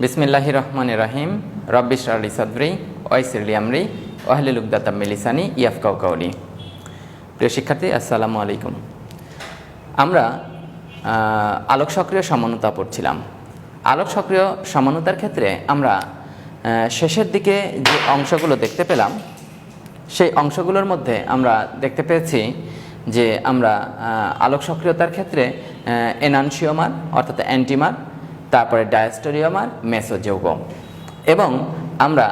বিসমিল্লাহির রহমানির রহিম। রব্বি ইশরাহ লি সাদরি ওয়াইসির লি আমরি ওয়াহলুল উকদাতাম মিন লিসানি ইয়াফকাহু কাওলি। প্রিয় শিক্ষার্থী, আসসালামু আলাইকুম। আমরা আলোক সক্রিয় সমানুতা পড়ছিলাম। আলোক সক্রিয় সমানুতার ক্ষেত্রে আমরা শেষের দিকে যে অংশগুলো দেখতে পেলাম, সেই অংশগুলোর মধ্যে আমরা দেখতে পেয়েছি যে আমরা আলোক সক্রিয়তার ক্ষেত্রে এনানসিওমার অর্থাৎ অ্যান্টিমার, তারপরে ডায়াস্টোরিওমার, মেসোযৌগ, এবং আমরা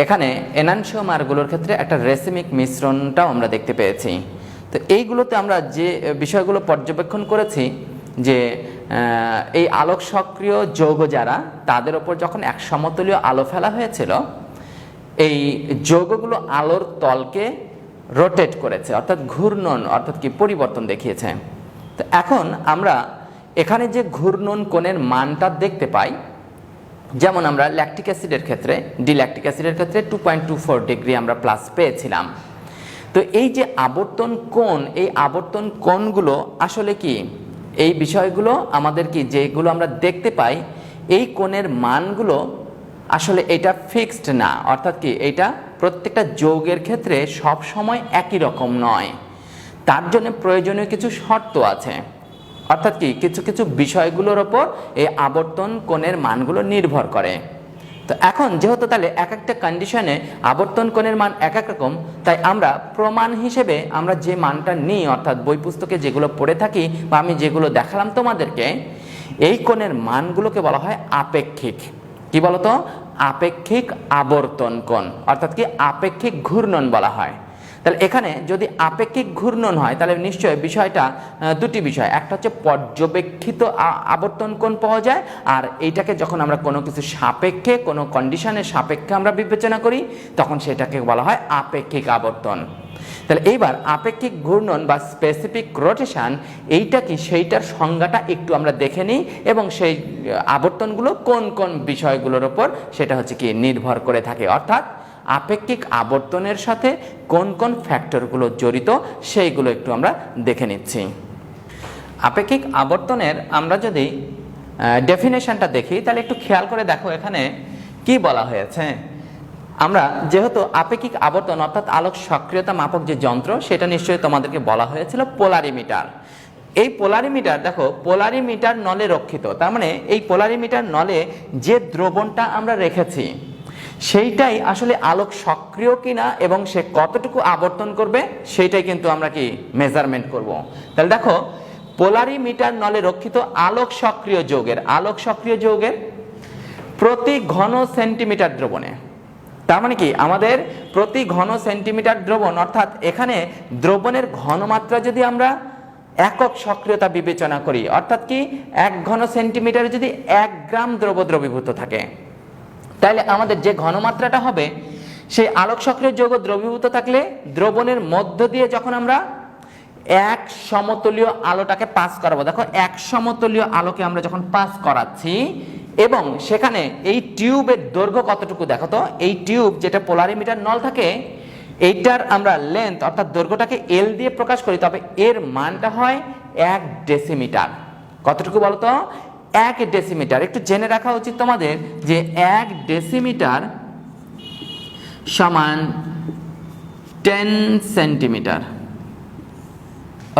এখানে এনানসিওমারগুলোর ক্ষেত্রে একটা রেসিমিক মিশ্রণটাও আমরা দেখতে পেয়েছি। তো এইগুলোতে আমরা যে বিষয়গুলো পর্যবেক্ষণ করেছি যে এই আলোক সক্রিয় যৌগ যারা, তাদের ওপর যখন এক সমতলীয় আলো ফেলা হয়েছিল, এই যৌগগুলো আলোর তলকে রোটেট করেছে, অর্থাৎ ঘূর্ণন, অর্থাৎ কি পরিবর্তন দেখিয়েছে। তো এখন আমরা এখানে যে ঘূর্ণন কোণের মানটা দেখতে পাই, যেমন আমরা ল্যাকটিক অ্যাসিডের ক্ষেত্রে, ল্যাকটিক অ্যাসিডের ক্ষেত্রে 2.24 ডিগ্রি আমরা প্লাস পেয়েছিলাম। তো এই যে আবর্তন কোণ, এই আবর্তন কোণগুলো আসলে কি, এই বিষয়গুলো আমাদের কি, যেগুলো আমরা দেখতে পাই, এই কোণের মানগুলো আসলে এটা ফিক্সড না, অর্থাৎ কি এটা প্রত্যেকটা যৌগের ক্ষেত্রে সব সময় একই রকম নয়। তার জন্য প্রয়োজনীয় কিছু শর্ত আছে, অর্থাৎ কি কিছু কিছু বিষয়গুলোর ওপর এই আবর্তন কোণের মানগুলো নির্ভর করে। তো এখন যেহেতু তাহলে এক একটা কন্ডিশনে আবর্তন কোণের মান এক এক রকম, তাই আমরা প্রমাণ হিসেবে আমরা যে মানটা নিই, অর্থাৎ বই পুস্তকে যেগুলো পড়ে থাকি বা আমি যেগুলো দেখালাম তোমাদেরকে, এই কোণের মানগুলোকে বলা হয় আপেক্ষিক। কি বলতো? আপেক্ষিক আবর্তন কোণ, অর্থাৎ কি আপেক্ষিক ঘূর্ণন বলা হয়। তাহলে এখানে যদি আপেক্ষিক ঘূর্ণন হয়, তাহলে নিশ্চয়ই বিষয়টা দুটি বিষয়, একটা হচ্ছে পর্যবেক্ষিত আবর্তন কোণ পাওয়া যায়, আর এইটাকে যখন আমরা কোনো কিছু সাপেক্ষে, কোনো কন্ডিশনের সাপেক্ষে আমরা বিবেচনা করি, তখন সেটাকে বলা হয় আপেক্ষিক আবর্তন। তাহলে এইবার আপেক্ষিক ঘূর্ণন বা স্পেসিফিক রোটেশন, এইটা কি, সেইটার সংজ্ঞাটা একটু আমরা দেখে নিই, এবং সেই আবর্তনগুলো কোন কোন বিষয়গুলোর ওপর সেটা হচ্ছে কি নির্ভর করে থাকে, অর্থাৎ আপেক্ষিক আবর্তনের সাথে কোন কোন ফ্যাক্টরগুলো জড়িত সেইগুলো একটু আমরা দেখে নিচ্ছি। আপেক্ষিক আবর্তনের আমরা যদি ডেফিনেশনটা দেখি, তাহলে একটু খেয়াল করে দেখো এখানে কি বলা হয়েছে। আমরা যেহেতু আপেক্ষিক আবর্তন অর্থাৎ আলোক সক্রিয়তা মাপক যে যন্ত্র, সেটা নিশ্চয়ই তোমাদেরকে বলা হয়েছিল পোলারিমিটার। এই পোলারিমিটার দেখো, পোলারিমিটার নলে রক্ষিত, তার মানে এই পোলারিমিটার নলে যে দ্রবণটা আমরা রেখেছি সেইটাই আসলে আলোক সক্রিয় কিনা এবং সে কতটুকু আবর্তন করবে সেইটাই কিন্তু আমরা কি মেজারমেন্ট করব। তাহলে দেখো, পোলারিমিটার নলে রক্ষিত আলোক সক্রিয় যৌগের প্রতি ঘন সেন্টিমিটার দ্রবণে, তার মানে কি আমাদের প্রতি ঘন সেন্টিমিটার দ্রবণ, অর্থাৎ এখানে দ্রবণের ঘনমাত্রা যদি আমরা একক সক্রিয়তা বিবেচনা করি, অর্থাৎ কি 1 ঘন সেন্টিমিটারে যদি 1 গ্রাম দ্রবীভূত থাকে, তাহলে আমাদের যে ঘনমাত্রাটা হবে, সেই আলোক সক্রিয় যৌগ দ্রবীভূত থাকলে দ্রবণের মধ্য দিয়ে যখন আমরা এক সমতলীয় আলোটাকে পাস করাবো, দেখো এক সমতলীয় আলোকে আমরা যখন পাস করাচ্ছি, এবং সেখানে এই টিউবের দৈর্ঘ্য কতটুকু দেখো তো, এই টিউব যেটা পোলারিমিটার নল থাকে, এইটার আমরা লেন্থ অর্থাৎ দৈর্ঘ্যটাকে এল দিয়ে প্রকাশ করি, তবে এর মানটা হয় 1 ডেসিমিটার। কতটুকু বলতো? 1 ডেসিমিটার। একটু জেনে রাখা উচিত তোমাদের যে 1 ডেসিমিটার সমান 10 সেন্টিমিটার।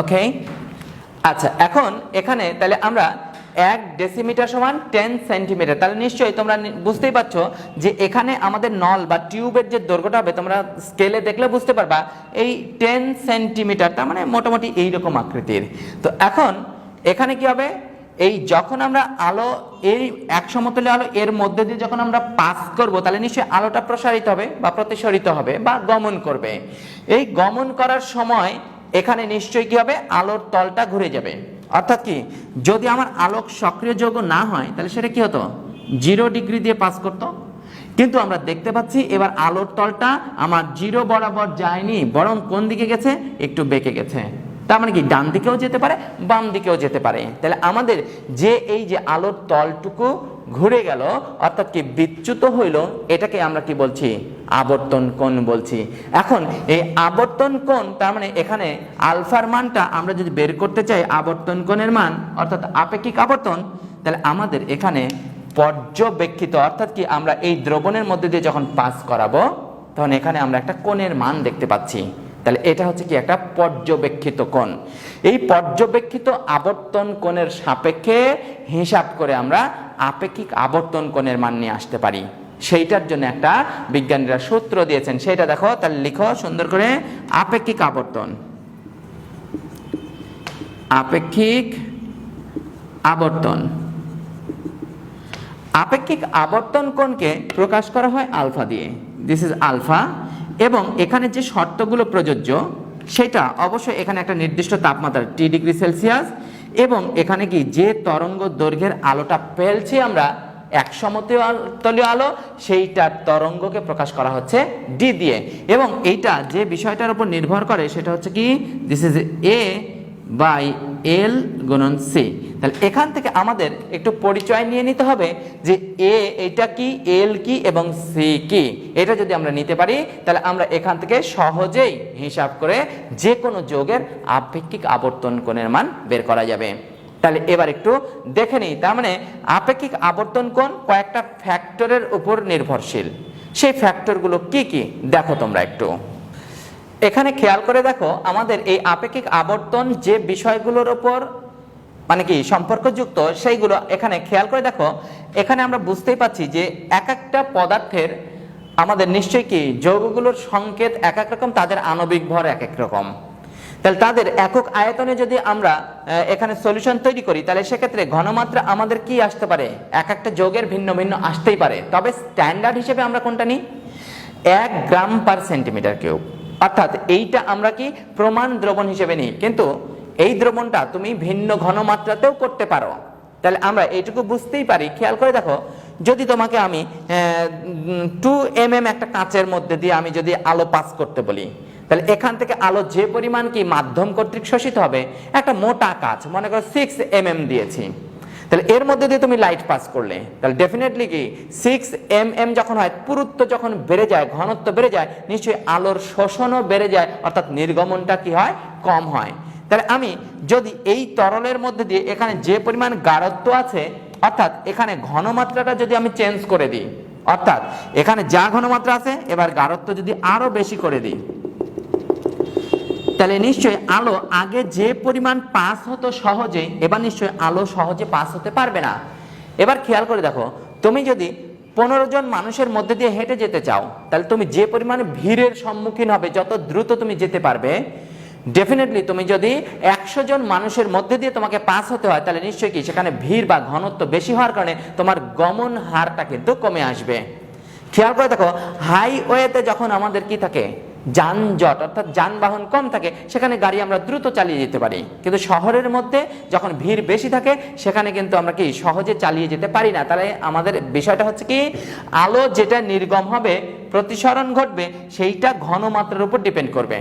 ওকে, আচ্ছা, এখন এখানে তাহলে আমরা 1 ডেসিমিটার সমান 10 সেন্টিমিটার, তাহলে নিশ্চয়ই তোমরা বুঝতেই পারছো যে এখানে আমাদের নল বা টিউবের যে দৈর্ঘ্যটা হবে, তোমরা স্কেলে দেখলে বুঝতে পারবা এই 10 সেন্টিমিটার, তার মানে মোটামুটি এইরকম আকৃতির। তো এখন এখানে কি হবে, এই যখন আমরা আলো, এই এক সমতলীয় আলো এর মধ্যে দিয়ে যখন আমরা পাস করব, তাহলে নিশ্চয়ই আলোটা প্রসারিত হবে বা প্রতিসরিত হবে বা গমন করবে। এই গমন করার সময় এখানে নিশ্চয়ই কি হবে, আলোর তলটা ঘুরে যাবে। অর্থাৎ কি, যদি আমার আলোক সক্রিয় যৌগ না হয়, তাহলে সেটা কি হতো, 0 ডিগ্রি দিয়ে পাস করতো। কিন্তু আমরা দেখতে পাচ্ছি এবার আলোর তলটা আমার 0 বরাবর যায়নি, বরং কোন দিকে গেছে, একটু বেঁকে গেছে। তার মানে কি ডান দিকেও যেতে পারে, বাম দিকেও যেতে পারে। তাহলে আমাদের যে এই যে আলোর তলটুকু ঘুরে গেল, অর্থাৎ কি বিচ্যুত হইল, এটাকে আমরা কি বলছি, আবর্তন কোণ বলছি। এখন এই আবর্তন কোণ, তার মানে এখানে আলফার মানটা আমরা যদি বের করতে চাই, আবর্তন কোণের মান অর্থাৎ আপেক্ষিক আবর্তন, তাহলে আমাদের এখানে পর্যবেক্ষিত, অর্থাৎ কি আমরা এই দ্রবণের মধ্যে দিয়ে যখন পাস করাবো তখন এখানে আমরা একটা কোণের মান দেখতে পাচ্ছি। তাহলে এটা হচ্ছে কি একটা পর্যবেক্ষিত কোণ। এই পর্যবেক্ষিত আবর্তন কোণের সাপেক্ষে হিসাব করে আমরা আপেক্ষিক আবর্তন কোণের মান নিয়ে আসতে পারি। সেইটার জন্য একটা বিজ্ঞানীরা সূত্র দিয়েছেন, সেটা দেখো, তাহলে লিখো সুন্দর করে, আপেক্ষিক আবর্তন। আপেক্ষিক আবর্তন, আপেক্ষিক আবর্তন কোণকে প্রকাশ করা হয় আলফা দিয়ে, দিস ইজ আলফা। এবং এখানে যে শর্তগুলো প্রযোজ্য সেটা অবশ্যই এখানে একটা নির্দিষ্ট তাপমাত্রা টি ডিগ্রি সেলসিয়াস, এবং এখানে কি যে তরঙ্গ দৈর্ঘ্যের আলোটা পেলছি আমরা এক সমতলীয় আলো, সেইটার তরঙ্গকে প্রকাশ করা হচ্ছে ডি দিয়ে। এবং এইটা যে বিষয়টার উপর নির্ভর করে সেটা হচ্ছে কি, this is A by L গুণন সি। তাহলে এখান থেকে আমাদের একটু পরিচয় নিয়ে নিতে হবে যে এ এটা কি, এল কি এবং সি কি। এটা যদি আমরা নিতে পারি তাহলে আমরা এখান থেকে সহজেই হিসাব করে যে কোনো যৌগের আপেক্ষিক আবর্তন কোণের মান বের করা যাবে। তাহলে এবার একটু দেখে নিই, তার মানে আপেক্ষিক আবর্তন কোণ কয়েকটা ফ্যাক্টরের উপর নির্ভরশীল। সেই ফ্যাক্টরগুলো কি কি দেখো তোমরা একটু এখানে খেয়াল করে দেখো। আমাদের এই আপেক্ষিক আবর্তন যে বিষয়গুলোর উপর মানে কি সম্পর্কযুক্ত সেইগুলো এখানে খেয়াল করে দেখো। এখানে আমরা বুঝতেই পাচ্ছি যে এক একটা পদার্থের আমাদের নিশ্চয়ই কি যৌগগুলোর সংকেত এক এক রকম, তাদের আণবিক ভর এক এক রকম। তাহলে তাদের একক আয়তনে যদি আমরা এখানে সলিউশন তৈরি করি তাহলে সেক্ষেত্রে ঘনমাত্রা আমাদের কি আসতে পারে, এক একটা যৌগের ভিন্ন ভিন্ন আসতেই পারে। তবে স্ট্যান্ডার্ড হিসেবে আমরা কোনটা নিই, 1 গ্রাম পার সেন্টিমিটার কিউব, অর্থাৎ এইটা আমরা কি প্রমাণ দ্রবণ হিসেবে নিই। কিন্তু এই দ্রবণটা তুমি ভিন্ন ঘনমাত্রাতেও করতে পারো। তাহলে আমরা এইটুকু বুঝতেই পারি। খেয়াল করে দেখো, যদি তোমাকে আমি 2 mm একটা কাঁচের মধ্যে দিয়ে আমি যদি আলো পাস করতে বলি, তাহলে এখান থেকে আলো যে পরিমাণ কি মাধ্যম কর্তৃক শোষিত হবে, একটা মোটা কাঁচ মনে করো 6 mm দিয়েছি, তাহলে এর মধ্যে দিয়ে তুমি লাইট পাস করলে তাহলে ডেফিনেটলি কি 6 mm যখন হয়, পুরুত্ব যখন বেড়ে যায়, ঘনত্ব বেড়ে যায়, নিশ্চয়ই আলোর শোষণও বেড়ে যায়, অর্থাৎ নির্গমনটা কি হয়, কম হয়। তাহলে আমি যদি এই তরলের মধ্যে দিয়ে এখানে যে পরিমাণ গাঢ়ত্ব আছে, অর্থাৎ এখানে ঘনমাত্রাটা যদি আমি চেঞ্জ করে দিই, অর্থাৎ এখানে যা ঘনমাত্রা আছে এবার গাঢ়ত্ব যদি আরো বেশি করে দিই, তাহলে নিশ্চয়ই আলো আগে যে পরিমাণ পাস হতো সহজে, এবার নিশ্চয়ই আলো সহজে পাস হতে পারবে না। এবার খেয়াল করে দেখো, তুমি যদি 15 জন মানুষের মধ্যে দিয়ে হেঁটে যেতে চাও, তাহলে তুমি যে পরিমাণে ভিড়ের সম্মুখীন হবে, যত দ্রুত তুমি যেতে পারবে, ডেফিনেটলি তুমি যদি 100 জন মানুষের মধ্যে দিয়ে তোমাকে পাস হতে হয়, তাহলে নিশ্চয়ই কি সেখানে ভিড় বা ঘনত্ব বেশি হওয়ার কারণে তোমার গমন হারটা কিন্তু কমে আসবে। খেয়াল করে দেখো, হাইওয়েতে যখন আমাদের কি থাকে, যানজট অর্থাৎ যানবাহন কম থাকে, সেখানে গাড়ি আমরা দ্রুত চালিয়ে যেতে পারি। কিন্তু শহরের মধ্যে যখন ভিড় বেশি থাকে সেখানে কিন্তু আমরা কি সহজে চালিয়ে যেতে পারি না। তাহলে আমাদের বিষয়টা হচ্ছে কি, আলো যেটা নির্গম হবে, প্রতিসরণ ঘটবে, সেইটা ঘনমাত্রার উপর ডিপেন্ড করবে।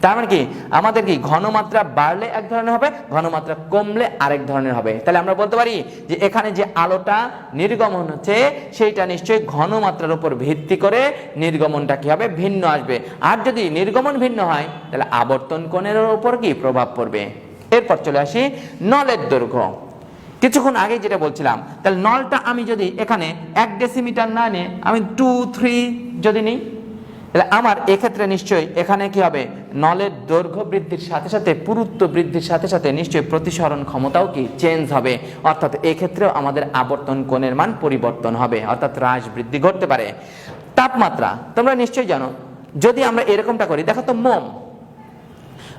তার মানে কি আমাদের কি ঘনমাত্রা বাড়লে এক ধরনের হবে, ঘনমাত্রা কমলে আরেক ধরনের হবে। তাহলে আমরা বলতে পারি যে এখানে যে আলোটা নির্গমন হচ্ছে সেইটা নিশ্চয়ই ঘনমাত্রার উপর ভিত্তি করে নির্গমনটা কি হবে, ভিন্ন আসবে। আর যদি নির্গমন ভিন্ন হয় তাহলে আবর্তন কোণের উপর কি প্রভাব পড়বে। এরপর চলে আসি নলের দৈর্ঘ্য। কিছুক্ষণ আগে যেটা বলছিলাম, তাহলে নলটা আমি যদি এখানে 1 ডেসিমিটার না নিয়ে আমি 2-3 যদি নিই, তাহলে আমার এক্ষেত্রে নিশ্চয়ই এখানে কি হবে, নলের দৈর্ঘ্য বৃদ্ধির সাথে সাথে, পুরুত্ব বৃদ্ধির সাথে সাথে নিশ্চয়ই প্রতিসরণ ক্ষমতাও কি চেঞ্জ হবে। অর্থাৎ এক্ষেত্রেও আমাদের আবর্তন কোণের মান পরিবর্তন হবে, অর্থাৎ হ্রাস বৃদ্ধি ঘটতে পারে। তাপমাত্রা তোমরা নিশ্চয়ই জানো, যদি আমরা এরকমটা করি, দেখো তো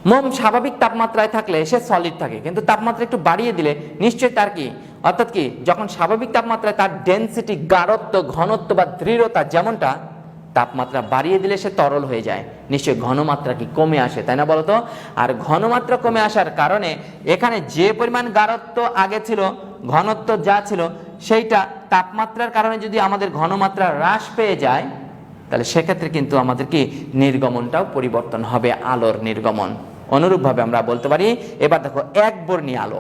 মোম স্বাভাবিক তাপমাত্রায় থাকলে সে সলিড থাকে, কিন্তু তাপমাত্রা একটু বাড়িয়ে দিলে নিশ্চয়ই তার কি, অর্থাৎ কি যখন স্বাভাবিক তাপমাত্রায় তার ডেনসিটি, গাঢ়ত্ব, ঘনত্ব বা দৃঢ়তা যেমনটা, তাপমাত্রা বাড়িয়ে দিলে সে তরল হয়ে যায়, নিশ্চয়ই ঘনমাত্রা কি কমে আসে, তাই না বলতো? আর ঘনমাত্রা কমে আসার কারণে এখানে যে পরিমাণ গাঢ়ত্ব আগে ছিল, ঘনত্ব যা ছিল, সেইটা তাপমাত্রার কারণে যদি আমাদের ঘনমাত্রা হ্রাস পেয়ে যায়, তাহলে সেক্ষেত্রে কিন্তু আমাদের কি নির্গমনটাও পরিবর্তন হবে, আলোর নির্গমন। অনুরূপভাবে আমরা বলতে পারি, এবার দেখো একবর্ণী আলো।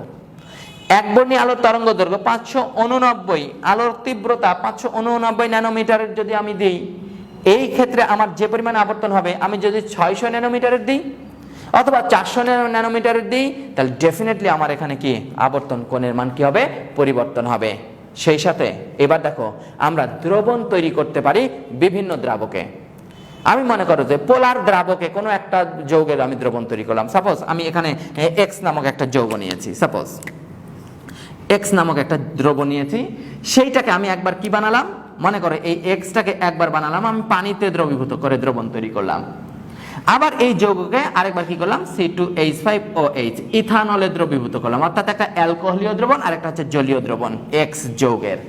একবর্ণী আলোর তরঙ্গ দৈর্ঘ্য 589, আলোর তীব্রতা 589 ন্যানোমিটারের যদি আমি দিই, এই ক্ষেত্রে আমার যে পরিমাণ আবর্তন হবে, আমি যদি 600 ন্যানোমিটারের দিই অথবা 400 ন্যানোমিটারের দিই, তাহলে ডেফিনেটলি আমার এখানে কি আবর্তন কোণের মান কি হবে, পরিবর্তন হবে। সেই সাথে এবার দেখো আমরা দ্রবণ তৈরি করতে পারি বিভিন্ন দ্রাবকে। আমি মনে করো যে পোলার দ্রাবকে কোনো একটা যৌগের আমি দ্রবণ তৈরি করলাম। সাপোজ আমি এখানে এক্স নামক একটা যৌগ নিয়েছি, সাপোজ এক্স নামক একটা দ্রবণ নিয়েছি, সেইটাকে আমি একবার কি বানালাম, মনে করো এই এক্সটাকে একবার বানালাম, আমি পানিতে দ্রবীভূত করে দ্রবণ তৈরি করলাম। আবার এই যৌগকে আরেকবার কি করলাম, C2H5OH ইথানলে দ্রবীভূত করলাম, অর্থাৎ একটা অ্যালকোহলীয় দ্রবণ আর একটা হচ্ছে জলীয় দ্রবণ এক্স যৌগের।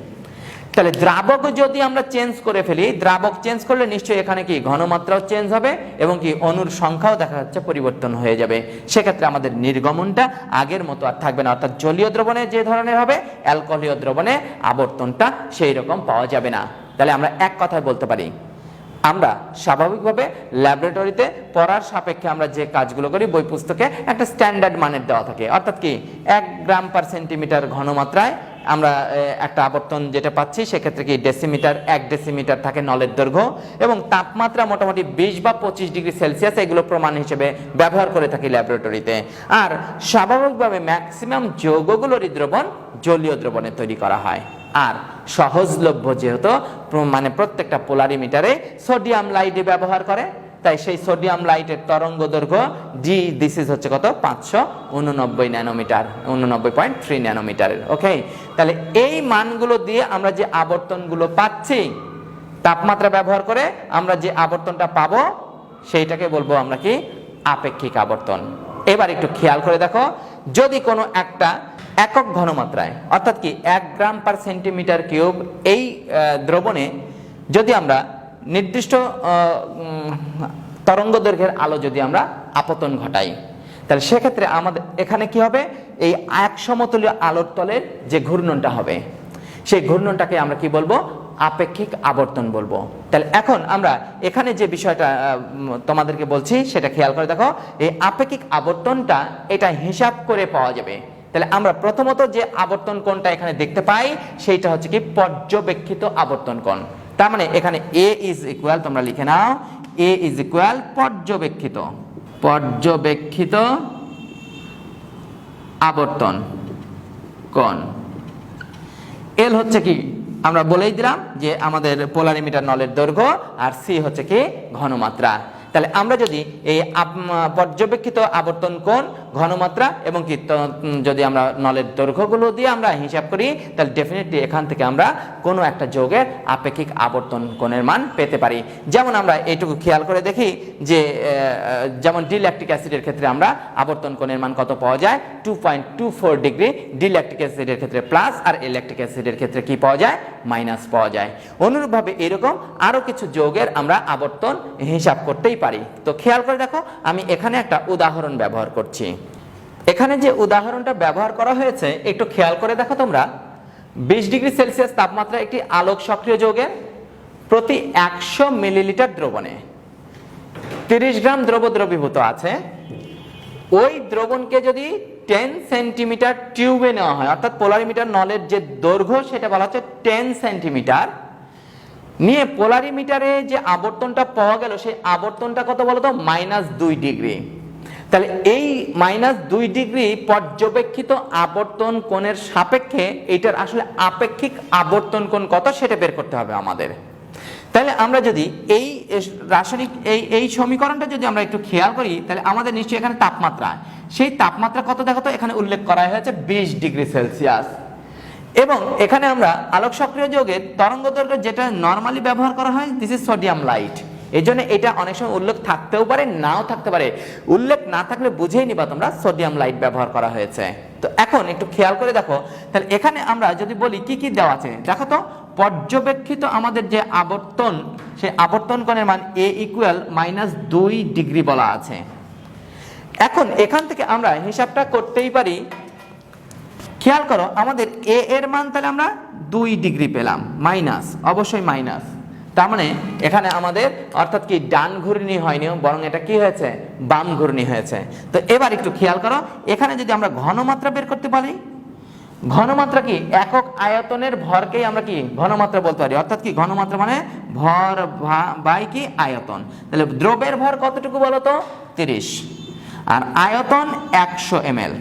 তাহলে দ্রাবক যদি আমরা চেঞ্জ করে ফেলি, দ্রাবক চেঞ্জ করলে নিশ্চয়ই এখানে কি ঘনমাত্রাও চেঞ্জ হবে এবং কি অণুর সংখ্যাও দেখা যাচ্ছে পরিবর্তন হয়ে যাবে। সেক্ষেত্রে আমাদের নির্গমনটা আগের মতো আর থাকবে না, অর্থাৎ জলীয় দ্রবণে যে ধরনের হবে অ্যালকোহলীয় দ্রবণে আবর্তনটা সেই রকম পাওয়া যাবে না। তাহলে আমরা এক কথায় বলতে পারি, আমরা স্বাভাবিকভাবে ল্যাবরেটরিতে পড়ার সাপেক্ষে আমরা যে কাজগুলো করি বই পুস্তকে একটা স্ট্যান্ডার্ড মানের দেওয়া থাকে, অর্থাৎ কি 1 গ্রাম পার সেন্টিমিটার ঘনমাত্রায় আমরা একটা আবর্তন যেটা পাচ্ছি, সেক্ষেত্রে কি ডেসিমিটার 1 ডেসিমিটার থাকে নলের দৈর্ঘ্য, এবং তাপমাত্রা মোটামুটি 20 বা 25 ডিগ্রি সেলসিয়াস এগুলো প্রমাণ হিসেবে ব্যবহার করে থাকি ল্যাবরেটরিতে। আর স্বাভাবিকভাবে ম্যাক্সিমাম যৌগগুলোরই দ্রবণ জলীয় দ্রবণে তৈরি করা হয়। আর সহজলভ্য যেহেতু মানে প্রত্যেকটা পোলারিমিটারে সোডিয়াম লাইট ব্যবহার করে, তাই সেই সোডিয়াম লাইটের তরঙ্গ দৈর্ঘ্য ডি দিস ইজ হচ্ছে কত 589 ন্যানোমিটার, 89.3 ন্যানোমিটারের। ওকে, তাহলে এই মানগুলো দিয়ে আমরা যে আবর্তনগুলো পাচ্ছি, তাপমাত্রা ব্যবহার করে আমরা যে আবর্তনটা পাবো সেইটাকে বলবো আমরা কি আপেক্ষিক আবর্তন। এবার একটু খেয়াল করে দেখো, যদি কোনো একটা একক ঘনমাত্রায় অর্থাৎ কি 1 গ্রাম পার সেন্টিমিটার কিউব এই দ্রবণে যদি আমরা নির্দিষ্ট তরঙ্গ দৈর্ঘ্যের আলো যদি আমরা আপতন ঘটাই, তাহলে সেক্ষেত্রে আমাদের এখানে কি হবে, এই এক সমতলীয় আলোর তলের যে ঘূর্ণনটা হবে সেই ঘূর্ণনটাকে আমরা কি বলবো, আপেক্ষিক আবর্তন বলবো। তাহলে এখন আমরা এখানে যে বিষয়টা তোমাদেরকে বলছি সেটা খেয়াল করে দেখো, এই আপেক্ষিক আবর্তনটা এটা হিসাব করে পাওয়া যাবে। তাহলে আমরা প্রথমত যে আবর্তন কোণটা এখানে দেখতে পাই সেইটা হচ্ছে কি পর্যবেক্ষিত আবর্তন কোণ। তার মানে এখানে A ইজ ইকুয়াল, তোমরা লিখে নাও, A ইজ ইকুয়াল পর্যবেক্ষিত আবর্তন কোণ। L হচ্ছে কি আমরা বলেই দিলাম যে আমাদের পোলারিমিটার নলের দৈর্ঘ্য, আর C হচ্ছে কি ঘনমাত্রা। তাহলে আমরা যদি এই পর্যবেক্ষিত আবর্তন কোণ, ঘনমাত্রা এবং কি যদি আমরা নলের দৈর্ঘ্যগুলো দিয়ে আমরা হিসাব করি, তাহলে ডেফিনেটলি এখান থেকে আমরা কোনো একটা যৌগের আপেক্ষিক আবর্তন কোণের মান পেতে পারি। যেমন আমরা এইটুকু খেয়াল করে দেখি যে যেমন ডিল্যাকটিক অ্যাসিডের ক্ষেত্রে আমরা আবর্তন কোণের মান কত পাওয়া যায়, 2.24 ডিগ্রি ডিল্যাকটিক অ্যাসিডের ক্ষেত্রে প্লাস, আর ইলেকট্রিক অ্যাসিডের ক্ষেত্রে কি পাওয়া যায়, মাইনাস পাওয়া যায়। অনুরূপভাবে এরকম আরো কিছু যৌগের আমরা আবর্তন হিসাব করতেই পারি। তো খেয়াল করে দেখো, আমি এখানে একটা উদাহরণ ব্যবহার করছি। এখানে যে উদাহরণটা ব্যবহার করা হয়েছে একটু খেয়াল করে দেখো তোমরা, 20 ডিগ্রি সেলসিয়াস তাপমাত্রা একটি আলোক সক্রিয় যৌগের প্রতি 100 মিলিলিটার দ্রবণে 30 গ্রাম দ্রবীভূত আছে। ওই দ্রবণকে যদি 10 সেন্টিমিটার টিউবে নেওয়া হয়, অর্থাৎ পোলারিমিটার নলের যে দৈর্ঘ্য সেটা বলা হচ্ছে 10 সেন্টিমিটার নিয়ে পোলারিমিটারে যে আবর্তনটা পাওয়া গেল সেই আবর্তনটা কত বলতো, -2 ডিগ্রি। তাহলে এই -2 ডিগ্রি পর্যবেক্ষিত আবর্তন কোণের সাপেক্ষে এটার আসলে আপেক্ষিক আবর্তন কোণ কত সেটা বের করতে হবে আমাদের। তাহলে আমরা যদি এই রাসায়নিক এই সমীকরণটা যদি আমরা একটু খেয়াল করি, তাহলে আমাদের নিশ্চয়ই এখানে তাপমাত্রা, সেই তাপমাত্রা কত দেখো তো, এখানে উল্লেখ করা হয়েছে 20 ডিগ্রি সেলসিয়াস। এবং এখানে আমরা আলোক সক্রিয় যৌগের তরঙ্গ দৈর্ঘ্য যেটা নরমালি ব্যবহার করা হয়, দিস ইজ সোডিয়াম লাইট। এই জন্য এটা অনেক সময় উল্লেখ থাকতেও পারে, নাও থাকতে পারে। উল্লেখ না থাকলে বুঝেই নিবা তোমরা সোডিয়াম লাইট ব্যবহার করা হয়েছে। তো এখন একটু খেয়াল করে দেখো, তাহলে এখানে আমরা যদি বলি কি কি দেওয়া আছে দেখো তো, পর্যবেক্ষিত আমাদের যে আবর্তন, সেই আবর্তন কোণের মান A ইকুয়াল -2 ডিগ্রি বলা আছে। এখন এখান থেকে আমরা হিসাবটা করতেই পারি। খেয়াল করো, আমাদের A এর মান তাহলে আমরা 2 ডিগ্রি পেলাম, মাইনাস, অবশ্যই মাইনাস। তার মানে এখানে আমাদের অর্থাৎ কি ডান ঘূর্ণি হয়নি, বরং এটা কি হয়েছে, বাম ঘূর্ণি হয়েছে। তো এবার একটু খেয়াল করো, এখানে যদি আমরা ঘনমাত্রা বের করতে পারি, ঘনমাত্রা কি একক আয়তনের ভরকেই আমরা কি ঘনমাত্রা বলতে পারি, অর্থাৎ কি ঘনমাত্রা মানে ভর বাই কি আয়তন। তাহলে দ্রবের ভর কতটুকু বলো তো, 30, আর আয়তন 100 ml।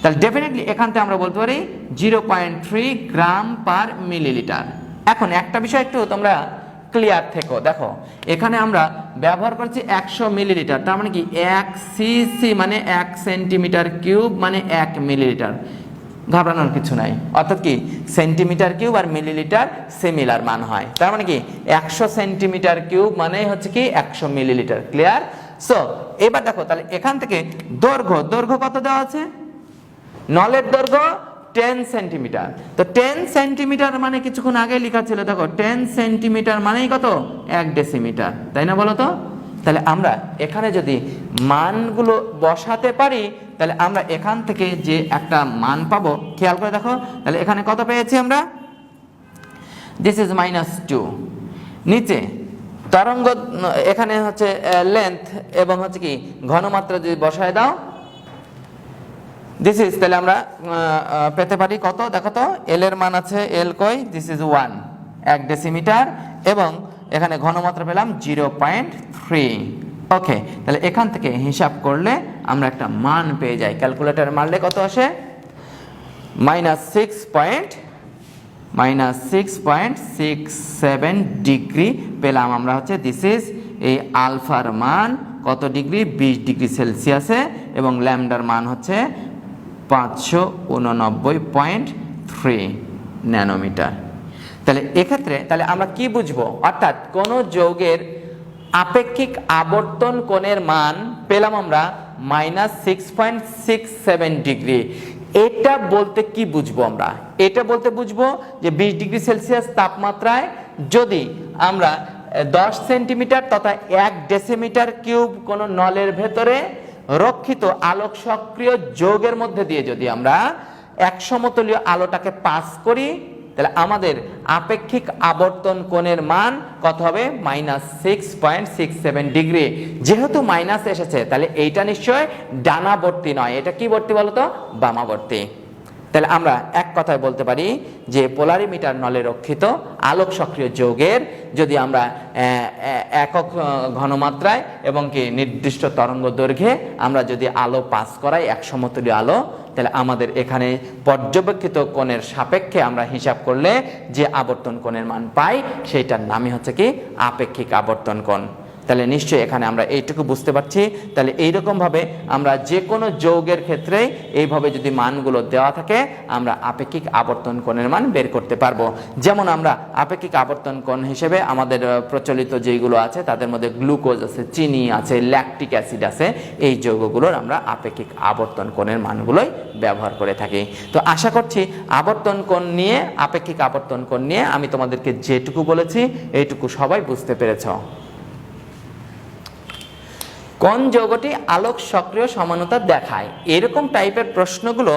তাহলে ডেফিনেটলি এখান থেকে আমরা বলতে পারি 0.3 গ্রাম পার মিলিলিটার। এখন একটা বিষয় একটু তোমরা ক্লিয়ার থেকো, দেখো এখানে আমরা ব্যবহার করছি 100 মিলিলিটার, তার মানে কি 1 সিসি মানে 1 সেন্টিমিটার কিউব মানে 1 মিলিলিটার। ঘাবড়ানোর কিছু নাই, অর্থাৎ কি সেন্টিমিটার কিউব আর মিলিলিটার সিমিলার মান হয়, তার মানে কি 100 সেন্টিমিটার কিউব মানে হচ্ছে কি 100 মিলিলিটার। ক্লিয়ার? সো এবার দেখো তাহলে এখান থেকে দৈর্ঘ্য কত দেওয়া আছে? নলের দৈর্ঘ্য 10 সেন্টিমিটার। তো 10 সেন্টিমিটার মানে কিছুক্ষণ আগে লেখা ছিল, দেখো 10 সেন্টিমিটার মানেই কত? 1 ডেসিমিটার, তাই না বলো তো? তাহলে আমরা এখানে যদি মানগুলো বসাতে পারি তাহলে আমরা এখান থেকে যে একটা মান পাবো, খেয়াল করে দেখো তাহলে এখানে কত পেয়েছি আমরা? This is -2। নিচে তরঙ্গ এখানে হচ্ছে লেন্থ এবং হচ্ছে কি ঘনমাত্রা যদি বসায় দাও, দিস ইজ, তাহলে আমরা পেতে পারি কত? দেখো তো এল এর মান আছে, এল কই? দিস ইজ 1 ডেসিমিটার, এবং এখানে ঘনমাত্রা পেলাম 0.3। ওকে, তাহলে এখান থেকে হিসাব করলে আমরা একটা মান পেয়ে যাই। ক্যালকুলেটরে মারলে কত আসে? -6.67 ডিগ্রি পেলাম আমরা হচ্ছে। দিস ইজ এই আলফার মান কত ডিগ্রি? 20 ডিগ্রি সেলসিয়াসে, এবং ল্যামডার মান হচ্ছে 589.3 ন্যানোমিটার। তাহলে এক্ষেত্রে তাহলে আমরা কি বুঝবো? অর্থাৎ কোন যৌগের আপেক্ষিক আবর্তন কোণের মান পেলাম আমরা -6.67 ডিগ্রি। এটা বলতে কি বুঝবো আমরা? এটা বলতে বুঝবো যে 20 ডিগ্রি সেলসিয়াস তাপমাত্রায় যদি আমরা 10 সেন্টিমিটার তথা 1 ডেসিমিটার কিউব কোন নলের ভেতরে রক্ষিত আলোক সক্রিয় যৌগের মধ্যে দিয়ে যদি আমরা 1 সমতলীয় আলোটাকে পাস করি, তাহলে আমাদের আপেক্ষিক আবর্তন কোণের মান কত হবে? -6.67 ডিগ্রি। যেহেতু মাইনাস এসেছে তাহলে এইটা নিশ্চয় ডানাবর্তী নয়, এটা কি বর্তী বলতো? বামাবর্তী। তাহলে আমরা এক কথায় বলতে পারি যে পোলারিমিটার নলে রক্ষিত আলোক সক্রিয় যৌগের যদি আমরা একক ঘনমাত্রায় এবং কি নির্দিষ্ট তরঙ্গ দৈর্ঘ্যে আমরা যদি আলো পাস করাই, 1 সমতলীয় আলো, তাহলে আমাদের এখানে পর্যবেক্ষিত কোণের সাপেক্ষে আমরা হিসাব করলে যে আবর্তন কোণের মান পাই সেইটার নামই হচ্ছে কি আপেক্ষিক আবর্তন কোণ। তাহলে নিশ্চয়ই এখানে আমরা এইটুকু বুঝতে পারছি। তাহলে এইরকমভাবে আমরা যে কোনো যৌগের ক্ষেত্রে এইভাবে যদি মানগুলো দেওয়া থাকে আমরা আপেক্ষিক আবর্তন কোণের মান বের করতে পারবো। যেমন আমরা আপেক্ষিক আবর্তন কোণ হিসেবে আমাদের প্রচলিত যেগুলো আছে তাদের মধ্যে গ্লুকোজ আছে, চিনি আছে, ল্যাকটিক অ্যাসিড আছে, এই যৌগগুলোর আমরা আপেক্ষিক আবর্তন কোণের মানগুলোই ব্যবহার করে থাকি। তো আশা করছি আবর্তন কোণ নিয়ে, আপেক্ষিক আবর্তন কোণ নিয়ে আমি তোমাদেরকে যেটুকু বলেছি এইটুকু সবাই বুঝতে পেরেছ। কোন যৌগটি আলোক সক্রিয় সমানুতা দেখায়? এরকম টাইপের প্রশ্নগুলো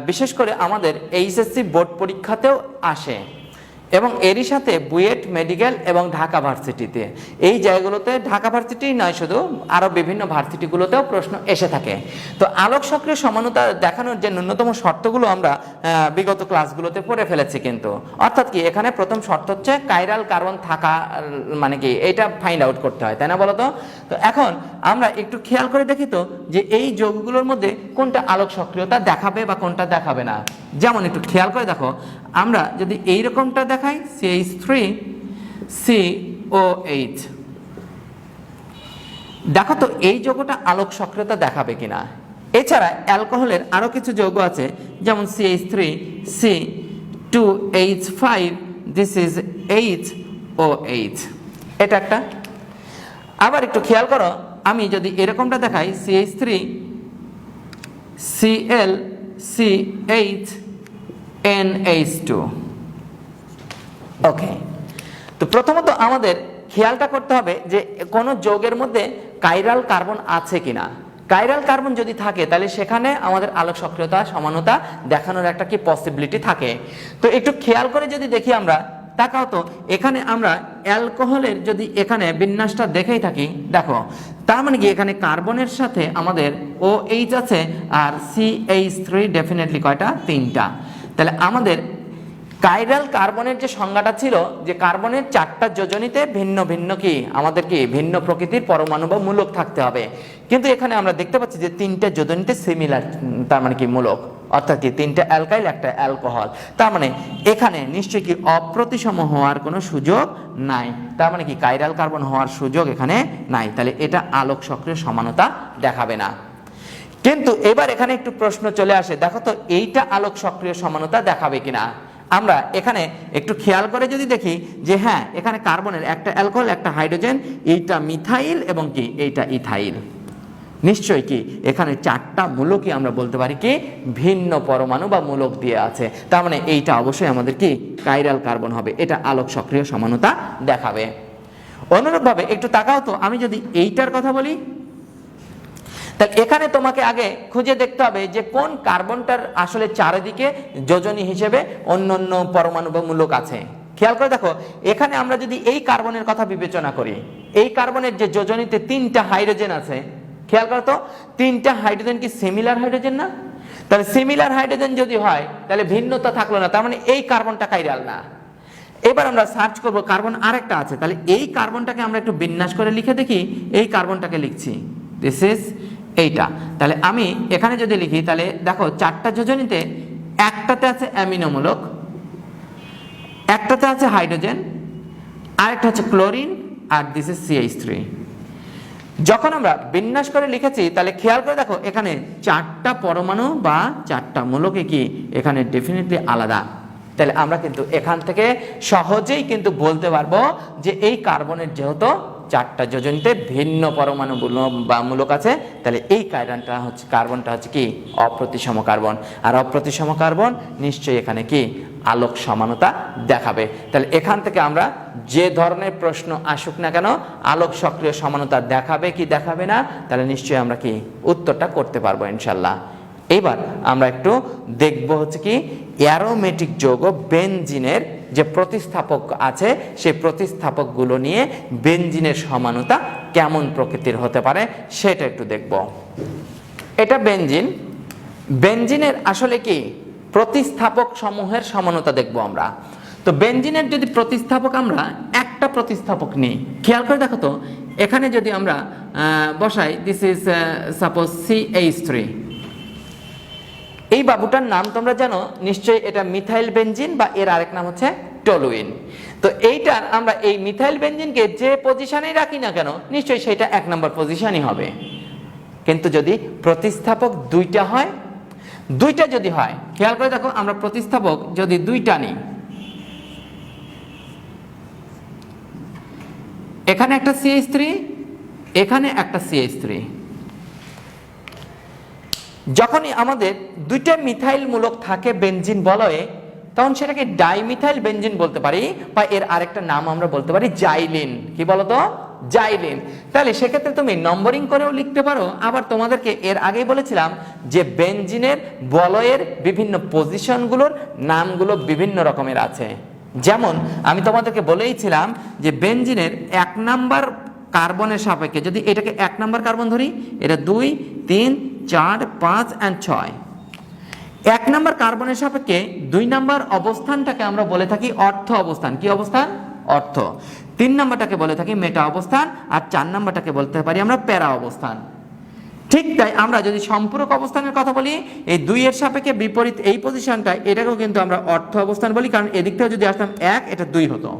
বিশেষ করে আমাদের এইচএসসি বোর্ড পরীক্ষাতেও আসে, এবং এরই সাথে বুয়েট, মেডিকেল এবং ঢাকা ভার্সিটিতে, এই জায়গাগুলোতে ঢাকা ভার্সিটি নয় শুধু আরও বিভিন্ন ভার্সিটিগুলোতেও প্রশ্ন এসে থাকে। তো আলোক সক্রিয় সমানুতা দেখানোর যে ন্যূনতম শর্তগুলো আমরা বিগত ক্লাসগুলোতে পড়ে ফেলেছি কিন্তু, অর্থাৎ কি এখানে প্রথম শর্ত হচ্ছে কাইরাল কার্বন থাকা, মানে কি এটা ফাইন্ড আউট করতে হয়, তাই না বলো তো? তো এখন আমরা একটু খেয়াল করে দেখি তো যে এই যৌগগুলোর মধ্যে কোনটা আলোক সক্রিয়তা দেখাবে বা কোনটা দেখাবে না। যেমন একটু খেয়াল করে দেখো, আমরা যদি এইরকমটা দেখাই CH3COH, দেখো তো এই যৌগটা আলোক সক্রিয়তা দেখাবে কিনা। এছাড়া অ্যালকোহলের আরো কিছু যৌগ আছে, যেমন CH3C2H5, দিস ইজ HOH, এটা একটা। আবার একটু খেয়াল করো, আমি যদি এরকমটা দেখাই CH3CLCHNH2, ওকে। তো প্রথমত আমাদের খেয়ালটা করতে হবে যে কোন যৌগের মধ্যে কাইরাল কার্বন আছে কিনা। কাইরাল কার্বন যদি থাকে তাহলে সেখানে আমাদের আলোক সক্রিয়তা সমানুতা দেখানোর একটা কি পসিবিলিটি থাকে। তো একটু খেয়াল করে যদি দেখি আমরা, তাকাও তো এখানে আমরা অ্যালকোহলের যদি এখানে বিন্যাসটা দেখেই থাকি, দেখো তার মানে কি এখানে কার্বনের সাথে আমাদের OH আছে আর CH3 ডেফিনেটলি কয়টা? 3টা। তাহলে আমাদের কাইরাল কার্বনের যে সংজ্ঞাটা ছিল যে কার্বনের 4টা যোজনীতে ভিন্ন ভিন্ন কি আমাদের কি ভিন্ন প্রকৃতির পরমাণু বা মূলক থাকতে হবে, কিন্তু এখানে আমরা দেখতে পাচ্ছি যে 3টে যোজনীতে সিমিলার, তার মানে কি মূলক, অর্থাৎ কি 3টে অ্যালকাইল একটা অ্যালকোহল, তার মানে এখানে নিশ্চয়ই কি অপ্রতিসম হওয়ার কোনো সুযোগ নাই, তার মানে কি কাইরাল কার্বন হওয়ার সুযোগ এখানে নাই, তাহলে এটা আলোক সক্রিয় সমানতা দেখাবে না। কিন্তু এবার এখানে একটু প্রশ্ন চলে আসে, দেখো তো এইটা আলোক সক্রিয় সমানতা দেখাবে কিনা। আমরা এখানে একটু খেয়াল করে যদি দেখি যে হ্যাঁ এখানে কার্বনের একটা অ্যালকোহল একটা হাইড্রোজেন, এইটা মিথাইল এবং কি এইটা ইথাইল, নিশ্চয়ই কি এখানে 4টা মূলকই আমরা বলতে পারি কি ভিন্ন পরমাণু বা মূলক দিয়ে আছে, তার মানে এইটা অবশ্যই আমাদের কি কাইরাল কার্বন হবে, এটা আলোক সক্রিয় সমানতা দেখাবে। অনুরূপভাবে একটু তাকাও তো, আমি যদি এইটার কথা বলি তাহলে এখানে তোমাকে আগে খুঁজে দেখতে হবে যে কোন কার্বনটার আসলে চারিদিকে যোজনী হিসেবে অন্য অন্য পরমাণু বা মূলক আছে। খেয়াল করে দেখো এখানে আমরা যদি এই কার্বনের কথা বিবেচনা করি, এই কার্বনের যে যোজনীতে 3টা হাইড্রোজেন আছে, খেয়াল করো তো 3টা হাইড্রোজেন কি সিমিলার হাইড্রোজেন না? তাহলে সিমিলার হাইড্রোজেন যদি হয় তাহলে ভিন্নতা থাকলো না, তার মানে এই কার্বনটা কাইরাল না। এবার আমরা সার্চ করব কার্বন আরেকটা আছে, তাহলে এই কার্বনটাকে আমরা একটু বিন্যাস করে লিখে দেখি, এই কার্বনটাকে লিখছি দিস ইজ এইটা, তাহলে আমি এখানে যদি লিখি তাহলে দেখো 4টা যোজনীতে একটাতে আছে অ্যামিনো মূলক, একটাতে আছে হাইড্রোজেন, আরেকটা হচ্ছে chlorine, R this is CH3। যখন আমরা বিন্যাস করে লিখেছি তাহলে খেয়াল করে দেখো এখানে 4টা পরমাণু বা 4টা মূলকে কি এখানে ডেফিনেটলি আলাদা, তাহলে আমরা কিন্তু এখান থেকে সহজেই কিন্তু বলতে পারবো যে এই কার্বনের যেহেতু 4টা যোজনীতে ভিন্ন পরমাণু বা মূলক আছে, তাহলে এই কার্বনটা হচ্ছে কি অপ্রতিসম কার্বন, আর অপ্রতিসম কার্বন নিশ্চয়ই এখানে কি আলোক সমানতা দেখাবে। তাহলে এখান থেকে আমরা যে ধরনের প্রশ্ন আসুক না কেন আলোক সক্রিয় সমানতা দেখাবে কি দেখাবে না, তাহলে নিশ্চয়ই আমরা কি উত্তরটা করতে পারবো ইনশাল্লাহ। এবার আমরা একটু দেখব হচ্ছে কি অ্যারোমেটিক যৌগ বেনজিনের যে প্রতিস্থাপক আছে সেই প্রতিস্থাপকগুলো নিয়ে বেনজিনের সমানতা কেমন প্রকৃতির হতে পারে সেটা একটু দেখব। এটা বেনজিন, বেনজিনের আসলে কি প্রতিস্থাপক সমূহের সমানতা দেখব আমরা। তো বেনজিনের যদি প্রতিস্থাপক আমরা একটা প্রতিস্থাপক নিই, খেয়াল করে দেখো তো এখানে যদি আমরা বসাই দিস ইজ সাপোজ CH3, এই বাবুটার নাম তোমরা জানো নিশ্চয়ই, এটা মিথাইল বেনজিন বা এর আরেক নাম হচ্ছে টলুইন। তো এইটার আমরা এই মিথাইল বেনজিনকে যে পজিশনেই রাখি না কেন নিশ্চয়ই সেটা 1 নম্বর পজিশনই হবে, কিন্তু যদি প্রতিস্থাপক 2টা হয়, 2টা যদি হয় খেয়াল করে দেখো আমরা প্রতিস্থাপক যদি 2টা নিই, এখানে একটা CH3 এখানে একটা CH3, যখনই আমাদের 2টা মিথাইল মূলক থাকে বেনজিন বলয়ে তখন সেটাকে ডাইমিথাইল বেনজিন বলতে পারি, বা এর আরেকটা নাম আমরা বলতে পারি জাইলিন। কি বলতো? জাইলিন। তাহলে সেক্ষেত্রে তুমি নম্বরিং করেও লিখতে পারো, আবার তোমাদেরকে এর আগেই বলেছিলাম যে বেনজিনের বলয়ের বিভিন্ন পজিশনগুলোর নামগুলো বিভিন্ন রকমের আছে। যেমন আমি তোমাদেরকে বলেইছিলাম যে বেনজিনের 1 নাম্বার কার্বনের সাপেক্ষে যদি এটাকে 1 নাম্বার কার্বন ধরি, এটা 2 3 4 5 and 6, 1 নাম্বার কার্বনের সাপেক্ষে 2 নাম্বার অবস্থানটাকে আমরা বলে থাকি অর্থ অবস্থান। কি অবস্থান? অর্থ। 3 নাম্বারটাকে বলে থাকি মেটা অবস্থান, আর 4 নাম্বারটাকে বলতে পারি আমরা প্যারা অবস্থান। ঠিক তাই আমরা যদি সম্পূরক অবস্থানের কথা বলি, এই 2 এর সাপেক্ষে বিপরীত এই পজিশনটা এটাকেও কিন্তু আমরা অর্থ অবস্থান বলি, কারণ এদিক থেকে যদি আসতাম 1 এটা 2 হতো।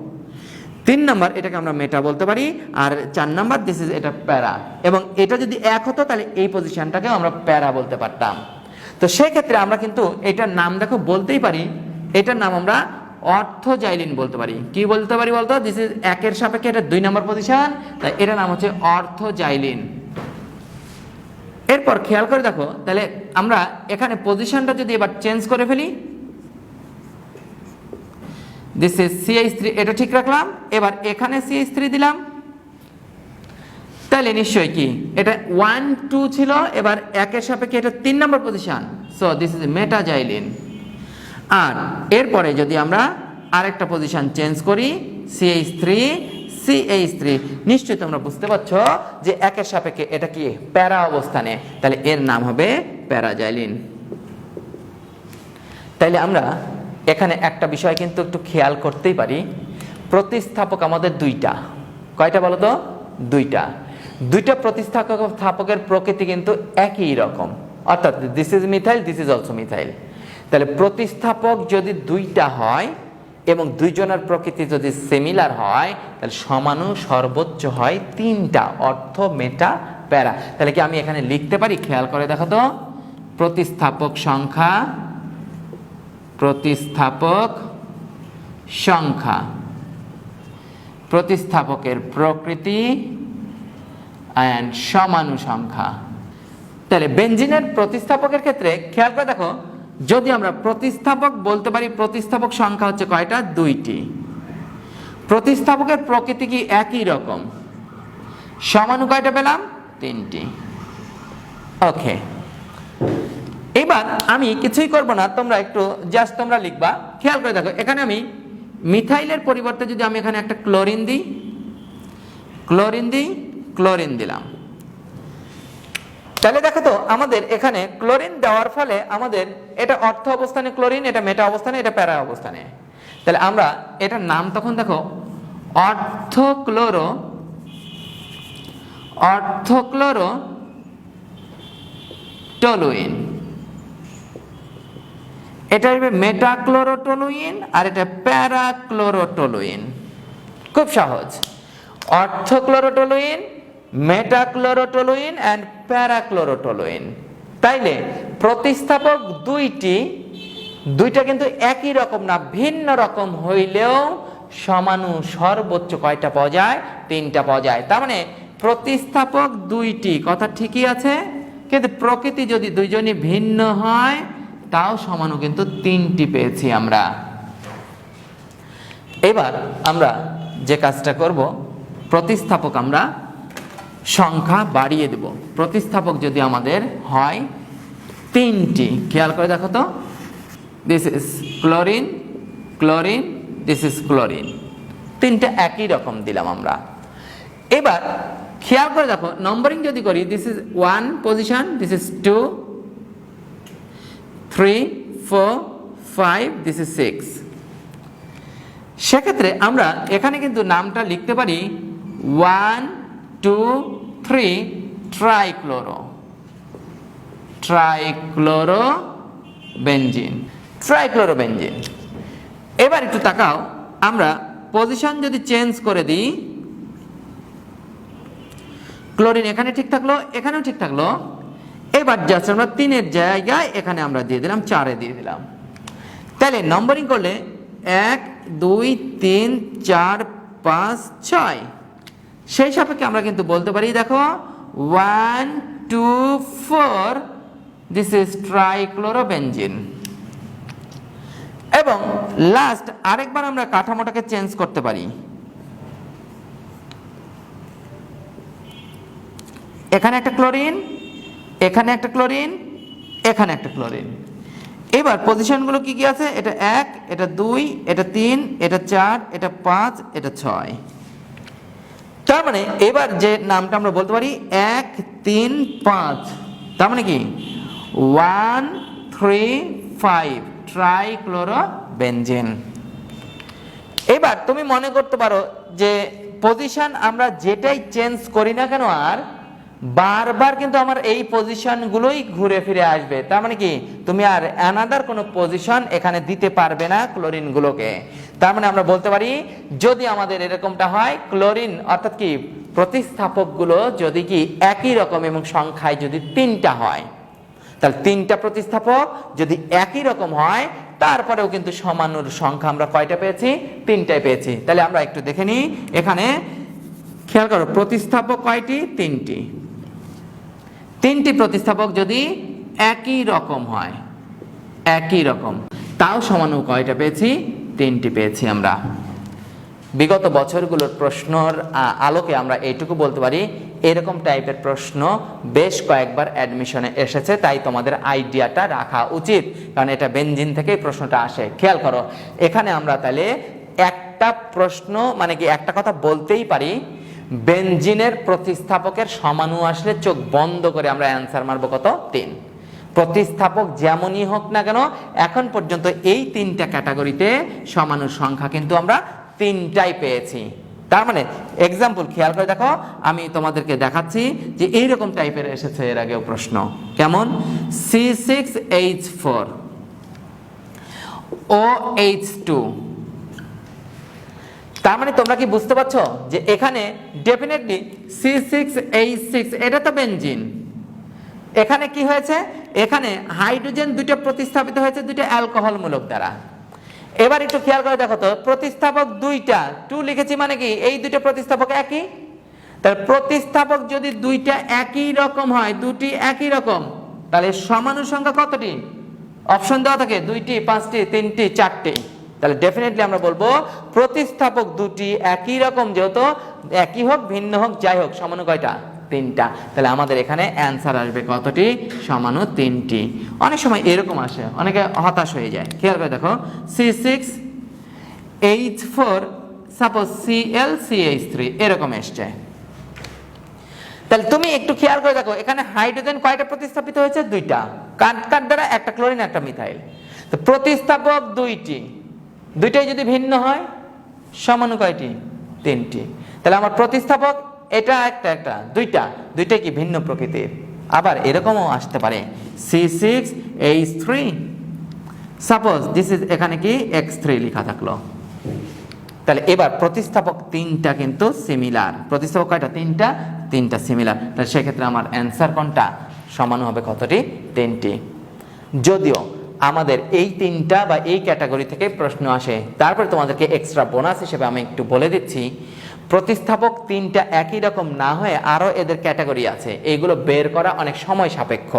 3 নাম্বার এটাকে আমরা মেটা বলতে পারি, আর 4 নাম্বার দিস ইজ এটা প্যারা, এবং এটা যদি 1 হতো তাহলে এই পজিশনটাকে আমরা প্যারা বলতে পারতাম। তো সেই ক্ষেত্রে আমরা কিন্তু এটার নাম দেখো বলতেই পারি, এটার নাম আমরা অর্থোজাইলিন বলতে পারি। কি বলতে পারি বলতো? দিস ইজ 1 এর সাপেক্ষে এটা 2 নাম্বার পজিশন, তাই এটার নাম হচ্ছে অর্থোজাইলিন। এরপর খেয়াল করে দেখো তাহলে আমরা এখানে পজিশনটা যদি এবার চেঞ্জ করে ফেলি, দিস ইজ CH3, এটা ঠিক রাখলাম, এবার এখানে CH3 দিলাম, তাহলে নিশ্চয়ই কি এটা 1 2 ছিল, এবার 1 এর সাপেক্ষে এটা 3 নম্বর position, so this is metaxylene. আর এরপরে যদি আমরা আরেকটা পজিশন চেঞ্জ করি CH3 নিশ্চয়ই তোমরা বুঝতে পারছো যে 1 এর সাপেক্ষে এটা কি প্যারা অবস্থানে, তাহলে এর নাম হবে প্যারাজাইলিন। তাইলে আমরা এখানে একটা বিষয় কিন্তু একটু খেয়াল করতেই পারি, প্রতিস্থাপক আমাদের দুইটা। কয়টা বলো তো? দুইটা। দুইটা প্রতিস্থাপকের প্রকৃতি কিন্তু একই রকম, অর্থাৎ this is methyl, this is also methyl. তাহলে প্রতিস্থাপক যদি দুইটা হয় এবং দুইজনের প্রকৃতি যদি সিমিলার হয়, তাহলে সমাণু সর্বোচ্চ হয় তিনটা, অর্থ, মেটা, প্যারা। তাহলে কি আমি এখানে লিখতে পারি? খেয়াল করে দেখো তো, প্রতিস্থাপক সংখ্যা, প্রতিস্থাপক সংখ্যা, প্রতিস্থাপকের প্রকৃতি এন্ড সমাণু সংখ্যা। তাহলে বেনজিনের প্রতিস্থাপকের ক্ষেত্রে খেয়াল করে দেখো, যদি আমরা প্রতিস্থাপক বলতে পারি, প্রতিস্থাপক সংখ্যা হচ্ছে কয়টা? দুইটি। প্রতিস্থাপকের প্রকৃতি কি একই রকম? সমাণু কয়টা পেলাম? তিনটি। ওকে, এবার আমি কিছুই করব না, তোমরা একটু জাস্ট তোমরা লিখবা। খেয়াল করে দেখো, এখানে আমি মিথাইলের পরিবর্তে যদি আমি এখানে একটা ক্লোরিন দিই, ক্লোরিন দিই, ক্লোরিন দিলাম, তাহলে দেখো তো আমাদের এখানে ক্লোরিন দেওয়ার ফলে আমাদের এটা অর্থ অবস্থানে ক্লোরিন, এটা মেটা অবস্থানে, এটা প্যারা অবস্থানে। তাহলে আমরা এটার নাম তখন দেখো অর্থক্লোরো, অর্থক্লোরো টলুইন। এটা হবে মেটাক্লোরোটলুইন আর এটা প্যারাক্লোরোটলুইন। খুব সহজ, অর্থক্লোরোটলুইন, মেটাক্লোরোটলুইন এন্ড প্যারাক্লোরোটলুইন। তাইলে প্রতিস্থাপক দুইটা কিন্তু একই রকম না, ভিন্ন রকম হইলেও সমাণু সর্বোচ্চ কয়টা পাওয়া যায়? তিনটা পাওয়া যায়। তার মানে প্রতিস্থাপক দুইটি, কথা ঠিকই আছে, কিন্তু প্রকৃতি যদি দুইজনই ভিন্ন হয় তাও সমাণু কিন্তু তিনটি পেয়েছি আমরা। এবার আমরা যে কাজটা করব, প্রতিস্থাপক আমরা সংখ্যা বাড়িয়ে দেব। প্রতিস্থাপক যদি আমাদের হয় তিনটি, খেয়াল করে দেখো তো, this is chlorine, chlorine, this is chlorine, তিনটা একই রকম দিলাম আমরা। এবার খেয়াল করে দেখো, নম্বরিং যদি করি, this is 1 position, this is 2, 3, 4, 5, this is 6। সেক্ষেত্রে আমরা এখানে কিন্তু নামটা লিখতে পারি 1, 2, 3 trichloro, trichloro benzene, trichloro benzene. এবার একটু তাকাও, আমরা পজিশন যদি চেঞ্জ করে দিই, ক্লোরিন এখানে ঠিক থাকলো, এখানেও ঠিক থাকলো। এবার জাস্ট আমরা 3-এর জায়গায় এখানে আমরা দিয়ে দিলাম 4-এ দিয়ে দিলাম। তাহলে নম্বরিং করলে 1, 2, 3, 4, 5, 6, সেই সাপেক্ষে আমরা কিন্তু বলতে পারি, দেখো 1, 2, 4, দিস ইজ ট্রাইক্লোরোবেনজিন। এবং লাস্ট আরেকবার আমরা কাঠামোটাকে চেঞ্জ করতে পারি, এখানে একটা ক্লোরিন, এখানে একটা ক্লোরিন, এখানে একটা ক্লোরিন। এবার পজিশনগুলো কি কি আছে? এটা 1, এটা 2, এটা 3, এটা 4, এটা 5, এটা 6। তার মানে এবার যে নামটা আমরা বলতে পারি 1, 3, 5, তার মানে কি 1, 3, 5 ট্রাইক্লোরোবেনজিন। এবার তুমি মনে করতে পারো যে পজিশন আমরা যেটাই চেঞ্জ করি না কেন, আর বারবার কিন্তু আমার এই পজিশনগুলোই ঘুরে ফিরে আসবে। তার মানে কি তুমি আর অ্যানাদার কোনো পজিশন এখানে দিতে পারবে না ক্লোরিনগুলোকে। তার মানে আমরা বলতে পারি, যদি আমাদের এরকমটা হয়, ক্লোরিন অর্থাৎ কি প্রতিস্থাপকগুলো যদি কি একই রকম এবং সংখ্যায় যদি 3টা হয়, তাহলে 3টা প্রতিস্থাপক যদি একই রকম হয়, তারপরেও কিন্তু সমাণুর সংখ্যা আমরা কয়টা পেয়েছি? 3টাই পেয়েছি। তাহলে আমরা একটু দেখে নিই, এখানে খেয়াল করো, প্রতিস্থাপক কয়টি? 3টি। 3টি প্রতিস্থাপক যদি একই রকম হয়, একই রকম, তাও সমাণু কয়টা পেয়েছি? 3টি পেয়েছি আমরা। বিগত বছরগুলোর প্রশ্নর আলোকে আমরা এইটুকু বলতে পারি, এরকম টাইপের প্রশ্ন বেশ কয়েকবার অ্যাডমিশনে এসেছে, তাই তোমাদের আইডিয়াটা রাখা উচিত, কারণ এটা বেনজিন থেকেই প্রশ্নটা আসে। খেয়াল করো, এখানে আমরা তাহলে একটা প্রশ্ন, মানে কি একটা কথা বলতেই পারি, বেনজিনের প্রতিস্থাপকের সমাণু আসলে চোখ বন্ধ করে আমরা অ্যান্সার মারবো কত? 3। প্রতিস্থাপক যেমনই হোক না কেন এখন পর্যন্ত এই তিনটা ক্যাটাগরিতে সমাণু সংখ্যা কিন্তু আমরা তিনটাই পেয়েছি। তার মানে এক্সাম্পল খেয়াল করে দেখো, আমি তোমাদেরকে দেখাচ্ছি যে এইরকম টাইপের এসেছে এর আগেও প্রশ্ন। কেমন? C6H4 OH2। তার মানে তোমরা কি বুঝতে পারছো যে এখানে ডেফিনেটলি C6H6 এটা তো বেনজিন। এখানে কি হয়েছে? এখানে হাইড্রোজেন দুটো প্রতিস্থাপিত হয়েছে দুটো অ্যালকোহল মূলক দ্বারা। এবার একটু খেয়াল করে দেখো তো, প্রতিস্থাপক দুইটা, 2 লিখেছি মানে কি এই দুটো প্রতিস্থাপক একই। তাহলে প্রতিস্থাপক যদি দুইটা একই রকম হয়, দুটি একই রকম, তাহলে সমাণু সংখ্যা কতটি? অপশন দেওয়া থাকে 2টি, 5টি, 3টি, 4টি। তাহলে ডেফিনেটলি আমরা বলবো প্রতিস্থাপক দুটি একই রকম, যেহেতু একই হোক ভিন্ন হোক যাই হোক, সমাণু কয়টা? 3টা। তাহলে আমাদের এখানে অ্যান্সার আসবে কতটি? সমাণু 3টি। অনেক সময় এরকম আসে, অনেকে হতাশ হয়ে যায়। খেয়াল করে দেখো, C6H4 সাপোজ ClCH3 এরকম এসছে। তাহলে তুমি একটু খেয়াল করে দেখো, এখানে হাইড্রোজেন কয়টা প্রতিস্থাপিত হয়েছে? 2টা। কার দ্বারা? একটা ক্লোরিন একটা মিথাইল। তো প্রতিস্থাপক দুইটাই যদি ভিন্ন হয় সমাণু কয়টি? 3টি। তাহলে আমার প্রতিস্থাপক এটা একটা দুইটাই কি ভিন্ন প্রকৃতির। আবার এরকমও আসতে পারে C6H3 সাপোজ দিস ইজ, এখানে কি X3 লেখা থাকলো। তাহলে এবার প্রতিস্থাপক 3টা কিন্তু সিমিলার। প্রতিস্থাপক কয়টা? 3টা সিমিলার। তাহলে সেক্ষেত্রে আমার অ্যান্সার কোনটা? সমাণু হবে কতটি? 3টি। যদিও আমাদের এই 3টা বা এই ক্যাটাগরি থেকে প্রশ্ন আসে, তারপরে তোমাদেরকে এক্সট্রা বোনাস হিসেবে আমি একটু বলে দিচ্ছি, প্রতিস্থাপক 3টা একই রকম না হয়ে আরও এদের ক্যাটাগরি আছে, এইগুলো বের করা অনেক সময় সাপেক্ষ,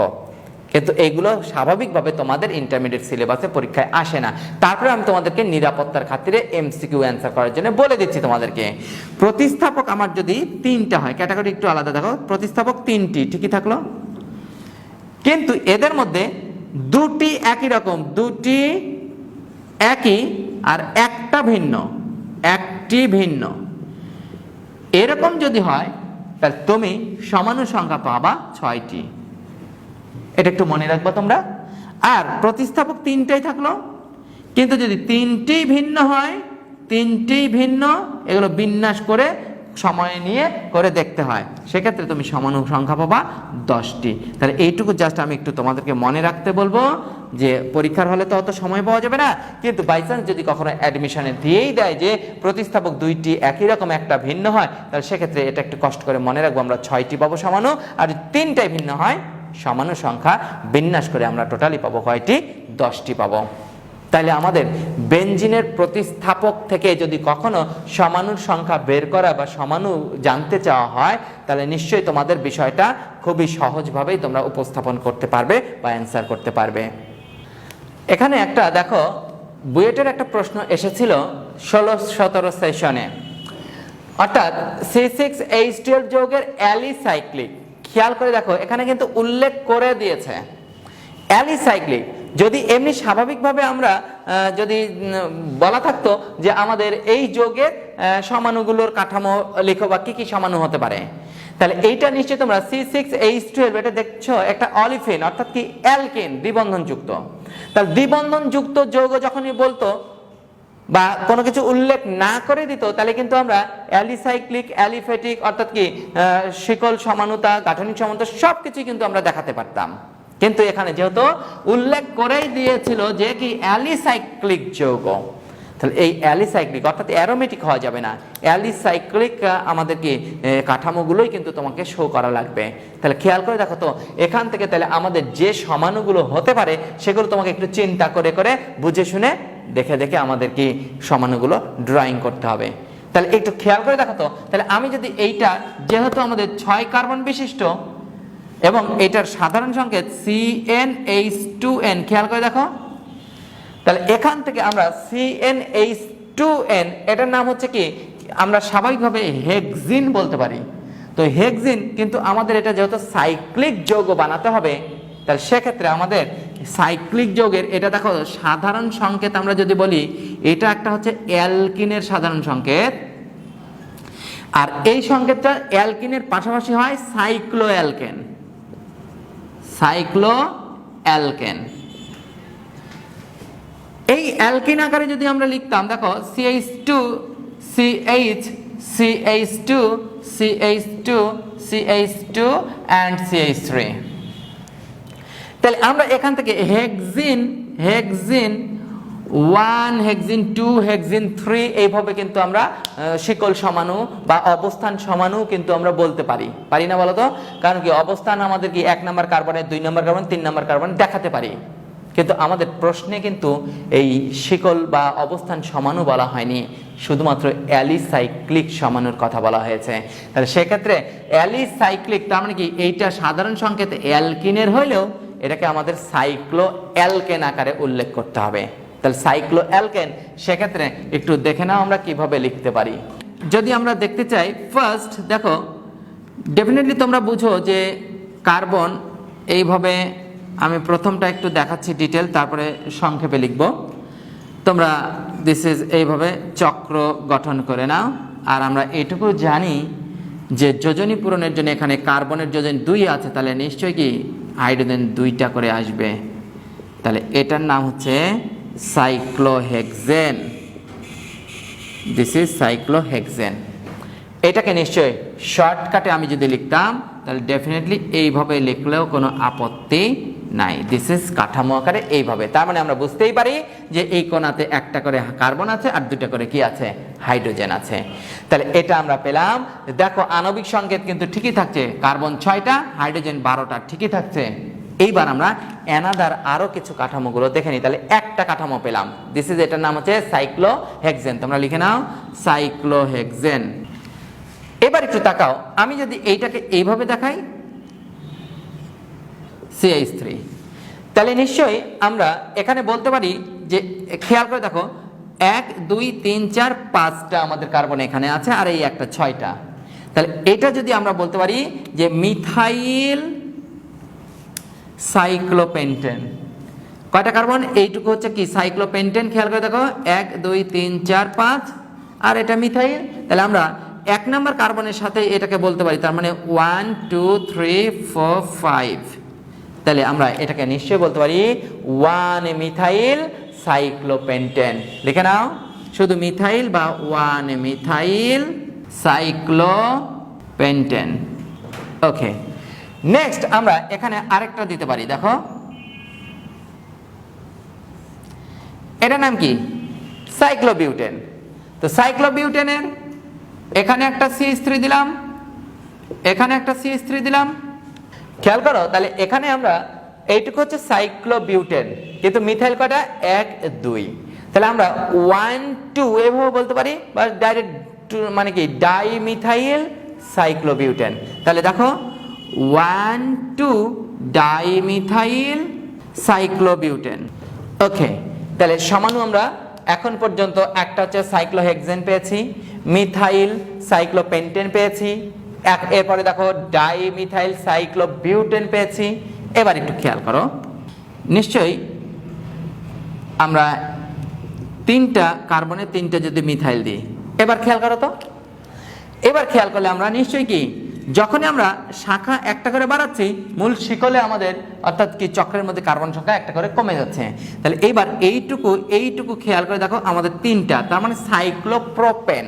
কিন্তু এগুলো স্বাভাবিকভাবে তোমাদের ইন্টারমিডিয়েট সিলেবাসে পরীক্ষায় আসে না। তারপরে আমি তোমাদেরকে নিরাপত্তার খাতিরে এমসিকিউ অ্যান্সার করার জন্য বলে দিচ্ছি তোমাদেরকে। প্রতিস্থাপক আমার যদি 3টা হয়, ক্যাটাগরি একটু আলাদা দেখো, প্রতিস্থাপক 3টি ঠিকই থাকলো, কিন্তু এদের মধ্যে 2টি একই রকম, 2টি একই আর একটা ভিন্ন, একটি ভিন্ন, এরকম যদি হয় তাহলে তুমি সমাণু সংখ্যা পাবা 6টি। এটা একটু মনে রাখবা তোমরা। আর প্রতিস্থাপক 3টাই থাকলো, কিন্তু যদি 3টি ভিন্ন হয়, 3টি ভিন্ন, এগুলো বিন্যাস করে সময় নিয়ে করে দেখতে হয়, সেক্ষেত্রে তুমি সমাণু সংখ্যা পাবা 10টি। তাহলে এইটুকু জাস্ট আমি একটু তোমাদেরকে মনে রাখতে বলবো যে পরীক্ষার হলে তো অত সময় পাওয়া যাবে না, কিন্তু বাইচান্স যদি কখনো অ্যাডমিশনে দিয়েই দেয় যে প্রতিস্থাপক 2টি একই রকম একটা ভিন্ন হয়, তাহলে সেক্ষেত্রে এটা একটু কষ্ট করে মনে রাখবো, আমরা 6টি পাবো সমাণু, আর 3টাই ভিন্ন হয় সমাণু সংখ্যা বিন্যাস করে আমরা টোটালি পাবো কয়টি? 10টি পাবো। তাহলে আমাদের বেনজিনের প্রতিস্থাপক থেকে যদি কখনো সমাণুর সংখ্যা বের করা বা সমাণু জানতে চাওয়া হয়, তাহলে নিশ্চয়ই তোমাদের বিষয়টা খুবই সহজভাবেই তোমরা উপস্থাপন করতে পারবে বা অ্যান্সার করতে পারবে। এখানে একটা দেখো, বুয়েটের একটা প্রশ্ন এসেছিল 16-17 সেশনে, অর্থাৎ C6H12 যৌগের অ্যালিসাইক্লিক। খেয়াল করে দেখো, এখানে কিন্তু উল্লেখ করে দিয়েছে অ্যালিসাইক্লিক। যদি এমনি স্বাভাবিকভাবে আমরা যদি বলা থাকতো যে আমাদের এই যৌগের সমাণুগুলোর কাঠামো লেখো বা কি কি সমাণু হতে পারে, তাহলে এইটা নিশ্চয়ই তোমরা C6H12 এটা দেখছো একটা অলিফিন, অর্থাৎ কি অ্যালকেন, দ্বিবন্ধনযুক্ত। তাহলে দ্বিবন্ধনযুক্ত যৌগ যখনই বলতো বা কোনো কিছু উল্লেখ না করে দিত, তাহলে কিন্তু আমরা অ্যালিসাইক্লিক, অ্যালিফেটিক, অর্থাৎ কি শিকল সমানুতা, গাঠনিক সমানুতা সবকিছুই কিন্তু আমরা দেখাতে পারতাম। কিন্তু এখানে যেহেতু উল্লেখ করেই দিয়েছিল যে কি অ্যালিসাইক্লিক যৌগ, তাহলে এই অ্যালিসাইক্লিক অর্থাৎ অ্যারোমেটিক হওয়া যাবে না, অ্যালিসাইক্লিক আমাদের কি কাঠামোগুলোই কিন্তু তোমাকে শো করা লাগবে। তাহলে খেয়াল করে দেখো তো, এখান থেকে তাহলে আমাদের যে সমাণুগুলো হতে পারে সেগুলো তোমাকে একটু চিন্তা করে করে বুঝে শুনে দেখে দেখে আমাদের কি সমাণুগুলো ড্রয়িং করতে হবে। তাহলে একটু খেয়াল করে দেখো তো, তাহলে আমি যদি এইটা যেহেতু আমাদের 6 কার্বন বিশিষ্ট এবং এটার সাধারণ সংকেত CnH2n, খেয়াল করে দেখো, তাহলে এখান থেকে আমরা CnH2n এটার নাম হচ্ছে কি আমরা স্বাভাবিকভাবে হেক্সিন বলতে পারি। তো হেক্সিন, কিন্তু আমাদের এটা যেহেতু সাইক্লিক যৌগ বানাতে হবে, তাহলে সেক্ষেত্রে আমাদের সাইক্লিক যৌগের এটা দেখো সাধারণ সংকেত আমরা যদি বলি, এটা একটা হচ্ছে অ্যালকিনের সাধারণ সংকেত, আর এই সংকেতটা অ্যালকিনের পাশাপাশি হয় সাইক্লোঅ্যালকেন, সাইক্লো অ্যালকেন। এই অ্যালকেন আকারে যদি আমরা লিখতাম, দেখো CH2 CH CH2 CH2 CH2 and CH3, তাহলে আমরা এখান থেকে হেক্সিন 1 হেক্সিন 2 হেক্সিন 3 এইভাবে কিন্তু আমরা শিকল সমাণু বা অবস্থান সমাণু কিন্তু আমরা বলতে পারি না বলো তো? কারণ কি অবস্থান আমাদের কি 1 নম্বর কার্বনে 2 নম্বর কার্বন 3 নম্বর কার্বন দেখাতে পারি, কিন্তু আমাদের প্রশ্নে কিন্তু এই শিকল বা অবস্থান সমাণু বলা হয়নি, শুধুমাত্র অ্যালিসাইক্লিক সমাণুর কথা বলা হয়েছে। তাহলে সেক্ষেত্রে অ্যালিসাইক্লিক তার মানে কি এইটা সাধারণ সংকেত অ্যালকিনের হইলেও এটাকে আমাদের সাইক্লো অ্যালকেন আকারে উল্লেখ করতে হবে। তাহলে সাইক্লো অ্যালকেন, সেক্ষেত্রে একটু দেখে নাও আমরা কিভাবে লিখতে পারি। যদি আমরা দেখতে চাই, ফার্স্ট দেখো ডেফিনেটলি তোমরা বুঝো যে কার্বন এইভাবে, আমি প্রথমটা একটু দেখাচ্ছি ডিটেল, তারপরে সংক্ষেপে লিখব। তোমরা দিস ইজ এইভাবে চক্র গঠন করে নাও। আর আমরা এটুকু জানি যে যোজনী পূরণের জন্য এখানে কার্বনের যোজন 2 আছে, তাহলে নিশ্চয়ই কি হাইড্রোজেন 2টা করে আসবে। তাহলে এটার নাম হচ্ছে সাইক্লোহেক্সেন। This is cyclohexane. এটাকে নিশ্চয়ই শর্টকাটে আমি যদি লিখতাম তাহলে ডেফিনেটলি এইভাবে লিখলেও কোনো আপত্তি নাই। দিস ইজ কাঠামো আকারে এইভাবে। তার মানে আমরা বুঝতেই পারি যে এই কোণাতে একটা করে কার্বন আছে আর 2টা করে কি আছে, হাইড্রোজেন আছে। তাহলে এটা আমরা পেলাম। দেখো আণবিক সংকেত কিন্তু ঠিকই থাকছে, কার্বন 6টা হাইড্রোজেন 12টা ঠিকই থাকছে। এইবার আমরা অ্যানাদার আরো কিছু কাঠামোগুলো দেখে নিই। তাহলে একটা কাঠামো পেলাম, দিস ইজ, এটার নাম হচ্ছে সাইক্লোহেক্সেন। তোমরা লিখে নাও সাইক্লোহেক্সেন। এবার একটু তাকাও, আমি যদি এইটাকে এইভাবে দেখাই CH3, তাহলে নিশ্চয়ই আমরা এখানে বলতে পারি যে, খেয়াল করে দেখো 1 2 3 4 5টা আমাদের কার্বন এখানে আছে আর এই একটা 6টা। তাহলে এটা যদি আমরা বলতে পারি যে মিথাইল সাইক্লোপেন্টেন, কয়টা কার্বন, এইটুকু হচ্ছে কি সাইক্লোপেন্টেন। খেয়াল করে দেখো 1 2 3 4 5 আর এটা মিথাইল। তাহলে আমরা 1 নম্বর কার্বনের সাথে এটাকে বলতে পারি, তার মানে 1 2 3 4 5। তাহলে আমরা এটাকে নিশ্চয়ই বলতে পারি 1 মিথাইল সাইক্লোপেন্টেন। লিখে নাও শুধু মিথাইল বা 1 মিথাইল সাইক্লোপেন্টেন। ওকে, নেক্সট আমরা এখানে আরেকটা দিতে পারি। দেখো এটার নাম কি, সাইক্লোবিউটেন। তো সাইক্লোবিউটেনের এখানে একটা CH3 দিলাম, এখানে একটা CH3 দিলাম। খেয়াল করো, তাহলে এখানে আমরা এইটুকু হচ্ছে সাইক্লোবিউটেন, কিন্তু মিথাইল কয়টা, 1 2। তাহলে আমরা 1 2 এভাবে বলতে পারি, বা ডাইরেক্ট মানে কি ডাইমিথাইল সাইক্লোবিউটেন। তাহলে দেখো 1 2 ডাইমিথাইল সাইক্লোবিউটেন। ওকে, তাহলে সমানু আমরা এখন পর্যন্ত একটা হচ্ছে সাইক্লোহেক্সেন পেয়েছি, মিথাইল সাইক্লোপেন্টেন পেয়েছি, এরপরে দেখো ডাইমিথাইল সাইক্লোবিউটেন পেয়েছি। এবার একটু খেয়াল করো, নিশ্চয়ই আমরা 3টা কার্বনে 3টা যদি মিথাইল দিই, এবার খেয়াল করো তো, এবার খেয়াল করলে আমরা নিশ্চয়ই কি যখনই আমরা শাখা একটা করে বাড়াচ্ছি, মূল শিকলে আমাদের অর্থাৎ কি চক্রের মধ্যে কার্বন সংখ্যা একটা করে কমে যাচ্ছে। তাহলে এইবার এইটুকু খেয়াল করে দেখো আমাদের 3টা, তার মানে সাইক্লোপ্রোপেন।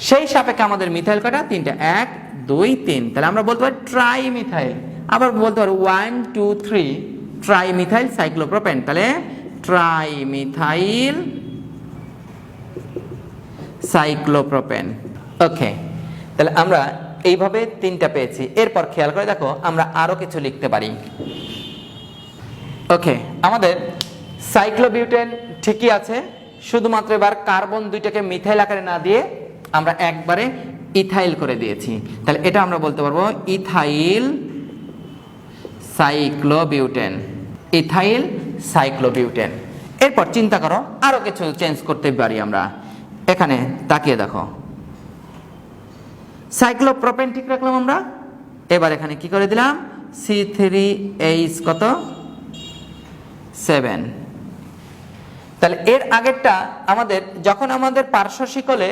সেই সাপেক্ষে আমাদের মিথাইল কয়টা, 3টা, 1 2 3। তাহলে আমরা বলতে পারি ট্রাইমিথাইল, আবার বলতে পারি 1 2 3 ট্রাইমিথাইল সাইক্লোপ্রোপেন। তাহলে ট্রাইমিথাইল সাইক্লোপ্রোপেন। ওকে, তাহলে আমরা এইভাবে 3টা পেয়েছি। এরপর খেয়াল করে দেখো আমরা আরো কিছু লিখতে পারি। ওকে, আমাদের সাইক্লোবিউটেন ঠিকই আছে, শুধুমাত্র এবার কার্বন 2টাকে মিথাইল আকারে না দিয়ে আমরা একবারে ইথাইল করে দিয়েছি। তাহলে এটা আমরা বলতে পারবো ইথাইল সাইক্লোবিউটেন, ইথাইল সাইক্লোবিউটেন। এরপর চিন্তা করো আরো কিছু চেঞ্জ করতে পারি আমরা। এখানে তাকিয়ে দেখো, সাইক্লোপ্রোপেন ঠিক রাখলাম আমরা, এবার এখানে কি করে দিলাম, C3H কত 7। তাহলে এর আগেরটা আমাদের যখন আমাদের পার্শ্ব শিকলে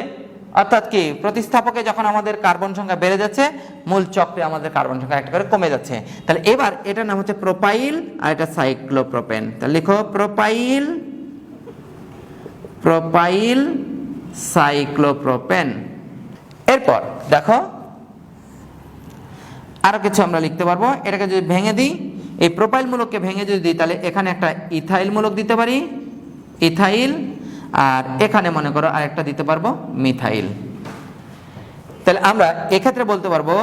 অর্থাৎ কি প্রতিস্থাপকে যখন আমাদের কার্বন সংখ্যা বেড়ে যাচ্ছে, মূল চক্রে আমাদের কার্বন সংখ্যা একটা করে কমে যাচ্ছে। তাহলে এবার এটার নাম হচ্ছে প্রোপাইল আর এটা সাইক্লোপ্রোপেন। তাহলে লিখো প্রোপাইল, প্রোপাইল সাইক্লোপ্রোপেন। এরপর দেখো আরো কিছু আমরা লিখতে পারবো। এটাকে যদি ভেঙে দিই, এই প্রোপাইল মূলককে ভেঙে যদি দিই তাহলে এখানে একটা ইথাইল মূলক দিতে পারি, ইথাইল, আর এখানে মনে করো আরেকটা দিতে পারবো মিথাইল। তাহলে আমরা এক্ষেত্রে বলতে পারবো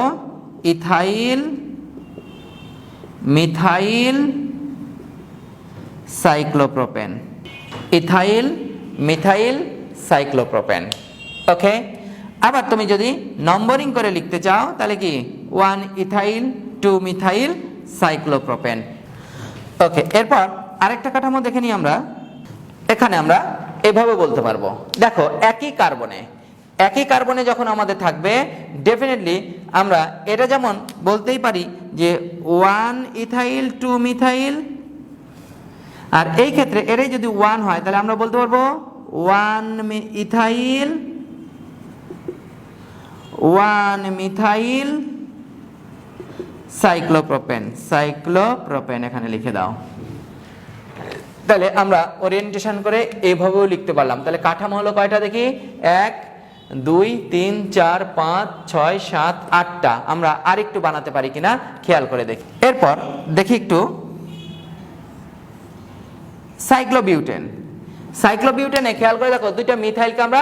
ethyl, methyl, cyclopropane, ethyl, methyl, cyclopropane. Okay, আবার তুমি যদি নম্বরিং করে লিখতে চাও তাহলে কি 1 ইথাইল 2 মিথাইল সাইক্লোপ্রোপেন। ওকে, এরপর আরেকটা কাঠামো দেখে নিই আমরা। এখানে আমরা এভাবে বলতে পারবো, দেখো একই কার্বনে যখন আমাদের থাকবে ডেফিনেটলি আমরা এটা যেমন বলতেই পারি যে 1 ইথাইল 2 মিথাইল, আর এই ক্ষেত্রে এটাই যদি 1 হয় তাহলে আমরা বলতে পারবো 1 ইথাইল 1 মিথাইল সাইক্লোপ্রোপেন, সাইক্লোপ্রোপেন এখানে লিখে দাও। তাহলে আমরা ওরিয়েন্টেশন করে এইভাবেও লিখতে পারলাম। তাহলে কাঠামো হলো কয়টা দেখি, 1 2 3 4 5 6 7 8টা। আমরা আরেকটু বানাতে পারি কিনা খেয়াল করে দেখি। এরপর দেখি একটু সাইক্লোবিউটেন। সাইক্লোবিউটেনে খেয়াল করে দেখো দুইটা মিথাইলকে আমরা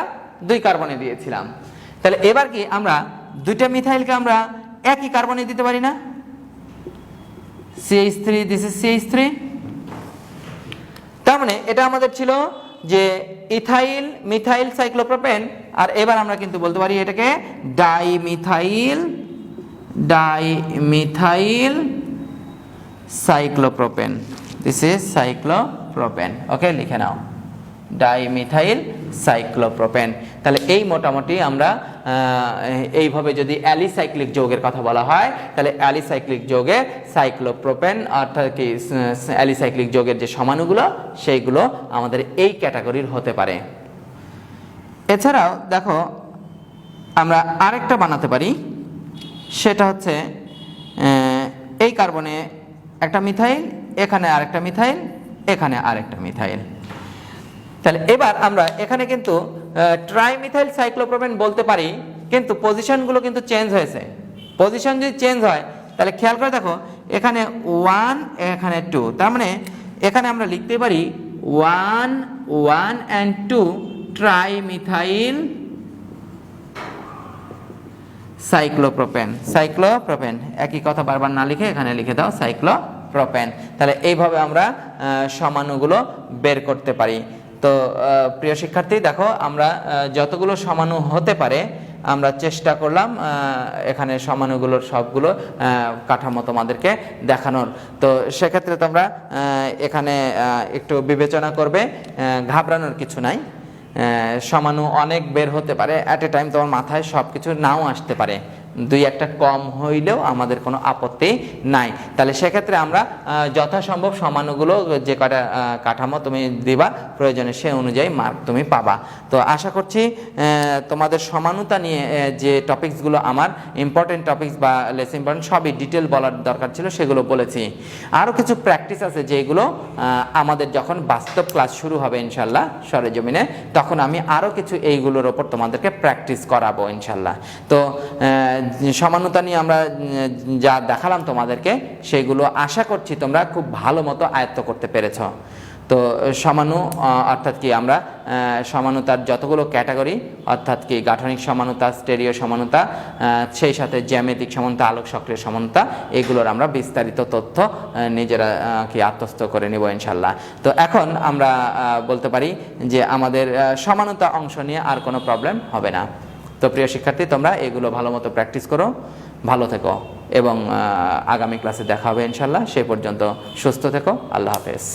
2 কার্বনে দিয়েছিলাম। তাহলে এবার কি আমরা দুইটা মিথাইলকে আমরা একই কার্বনে দিতে পারি না? CH3, this is CH3। তার মানে এটা আমাদের ছিল যে ইথাইল মিথাইল সাইক্লোপ্রোপেন, আর এবার আমরা কিন্তু বলতে পারি এটাকে dimethyl, dimethyl cyclopropane, this is cyclopropane. Okay, লিখে নাও ডাইমিথাইল সাইক্লোপ্রোপেন। তাহলে এই মোটামুটি আমরা এইভাবে যদি অ্যালিসাইক্লিক যৌগের কথা বলা হয় তাহলে অ্যালিসাইক্লিক যৌগে সাইক্লোপ্রোপেন অর্থাৎ কি অ্যালিসাইক্লিক যৌগের যে সমাণুগুলো সেইগুলো আমাদের এই ক্যাটাগরির হতে পারে। এছাড়াও দেখো আমরা আরেকটা বানাতে পারি, সেটা হচ্ছে এই কার্বনে একটা মিথাইল, এখানে আরেকটা মিথাইল, এখানে আরেকটা মিথাইল। তাহলে এবার আমরা এখানে কিন্তু ট্রাইমিথাইল সাইক্লোপ্রোপেন বলতে পারি, কিন্তু পজিশনগুলো কিন্তু চেঞ্জ হয়েছে। পজিশন যদি চেঞ্জ হয় তাহলে খেয়াল করে দেখো এখানে 1 এখানে 2, তার মানে এখানে আমরা লিখতে পারি 1 1 and 2 ট্রাইমিথাইল সাইক্লোপ্রোপেন, সাইক্লোপ্রোপেন। একই কথা বারবার না লিখে এখানে লিখে দাও সাইক্লোপ্রোপেন। তাহলে এইভাবে আমরা সমাণুগুলো বের করতে পারি। তো প্রিয় শিক্ষার্থী দেখো আমরা যতগুলো সমাণু হতে পারে আমরা চেষ্টা করলাম এখানে সমাণুগুলোর সবগুলো কাঠামো তোমাদেরকে দেখানোর। তো সেক্ষেত্রে তোমরা এখানে একটু বিবেচনা করবে, ঘাবড়ানোর কিছু নাই। সমাণু অনেক বের হতে পারে, অ্যাট এ টাইম তোমার মাথায় সব কিছু নাও আসতে পারে, 2-1টা কম হইলেও আমাদের কোনো আপত্তি নাই। তাহলে সেক্ষেত্রে আমরা যথাসম্ভব সমাণুগুলো যে কটা কাঠামো তুমি দিবা প্রয়োজনে সে অনুযায়ী মার্ক তুমি পাবা। তো আশা করছি তোমাদের সমানুতা নিয়ে যে টপিকসগুলো আমার ইম্পর্টেন্ট টপিকস বা লেস ইম্পর্টেন্ট সবই ডিটেল বলার দরকার ছিল সেগুলো বলেছি। আরও কিছু প্র্যাকটিস আছে যেগুলো আমাদের যখন বাস্তব ক্লাস শুরু হবে ইনশাল্লাহ সরেজমিনে, তখন আমি আরও কিছু এইগুলোর ওপর তোমাদেরকে প্র্যাকটিস করাবো ইনশাল্লাহ। তো সমানতা নিয়ে আমরা যা দেখালাম তোমাদেরকে সেগুলো আশা করছি তোমরা খুব ভালো মতো আয়ত্ত করতে পেরেছ। তো সমাণু অর্থাৎ কি আমরা সমানুতার যতগুলো ক্যাটাগরি অর্থাৎ কি গাঠনিক সমানুতা, স্টেরিও সমানুতা, সেই সাথে জ্যামিতিক সমানুতা, আলোক সক্রিয় সমানুতা, এগুলোর আমরা বিস্তারিত তথ্য নিজেরা কি আত্মস্থ করে নেব ইনশাল্লাহ। তো এখন আমরা বলতে পারি যে আমাদের সমানুতা অংশ নিয়ে আর কোনো প্রবলেম হবে না। তো প্রিয় শিক্ষার্থী তোমরা এগুলো ভালো মতো প্র্যাকটিস করো, ভালো থেকো এবং আগামী ক্লাসে দেখা হবে ইনশাল্লাহ। সে পর্যন্ত সুস্থ থেকো। আল্লাহ হাফেজ।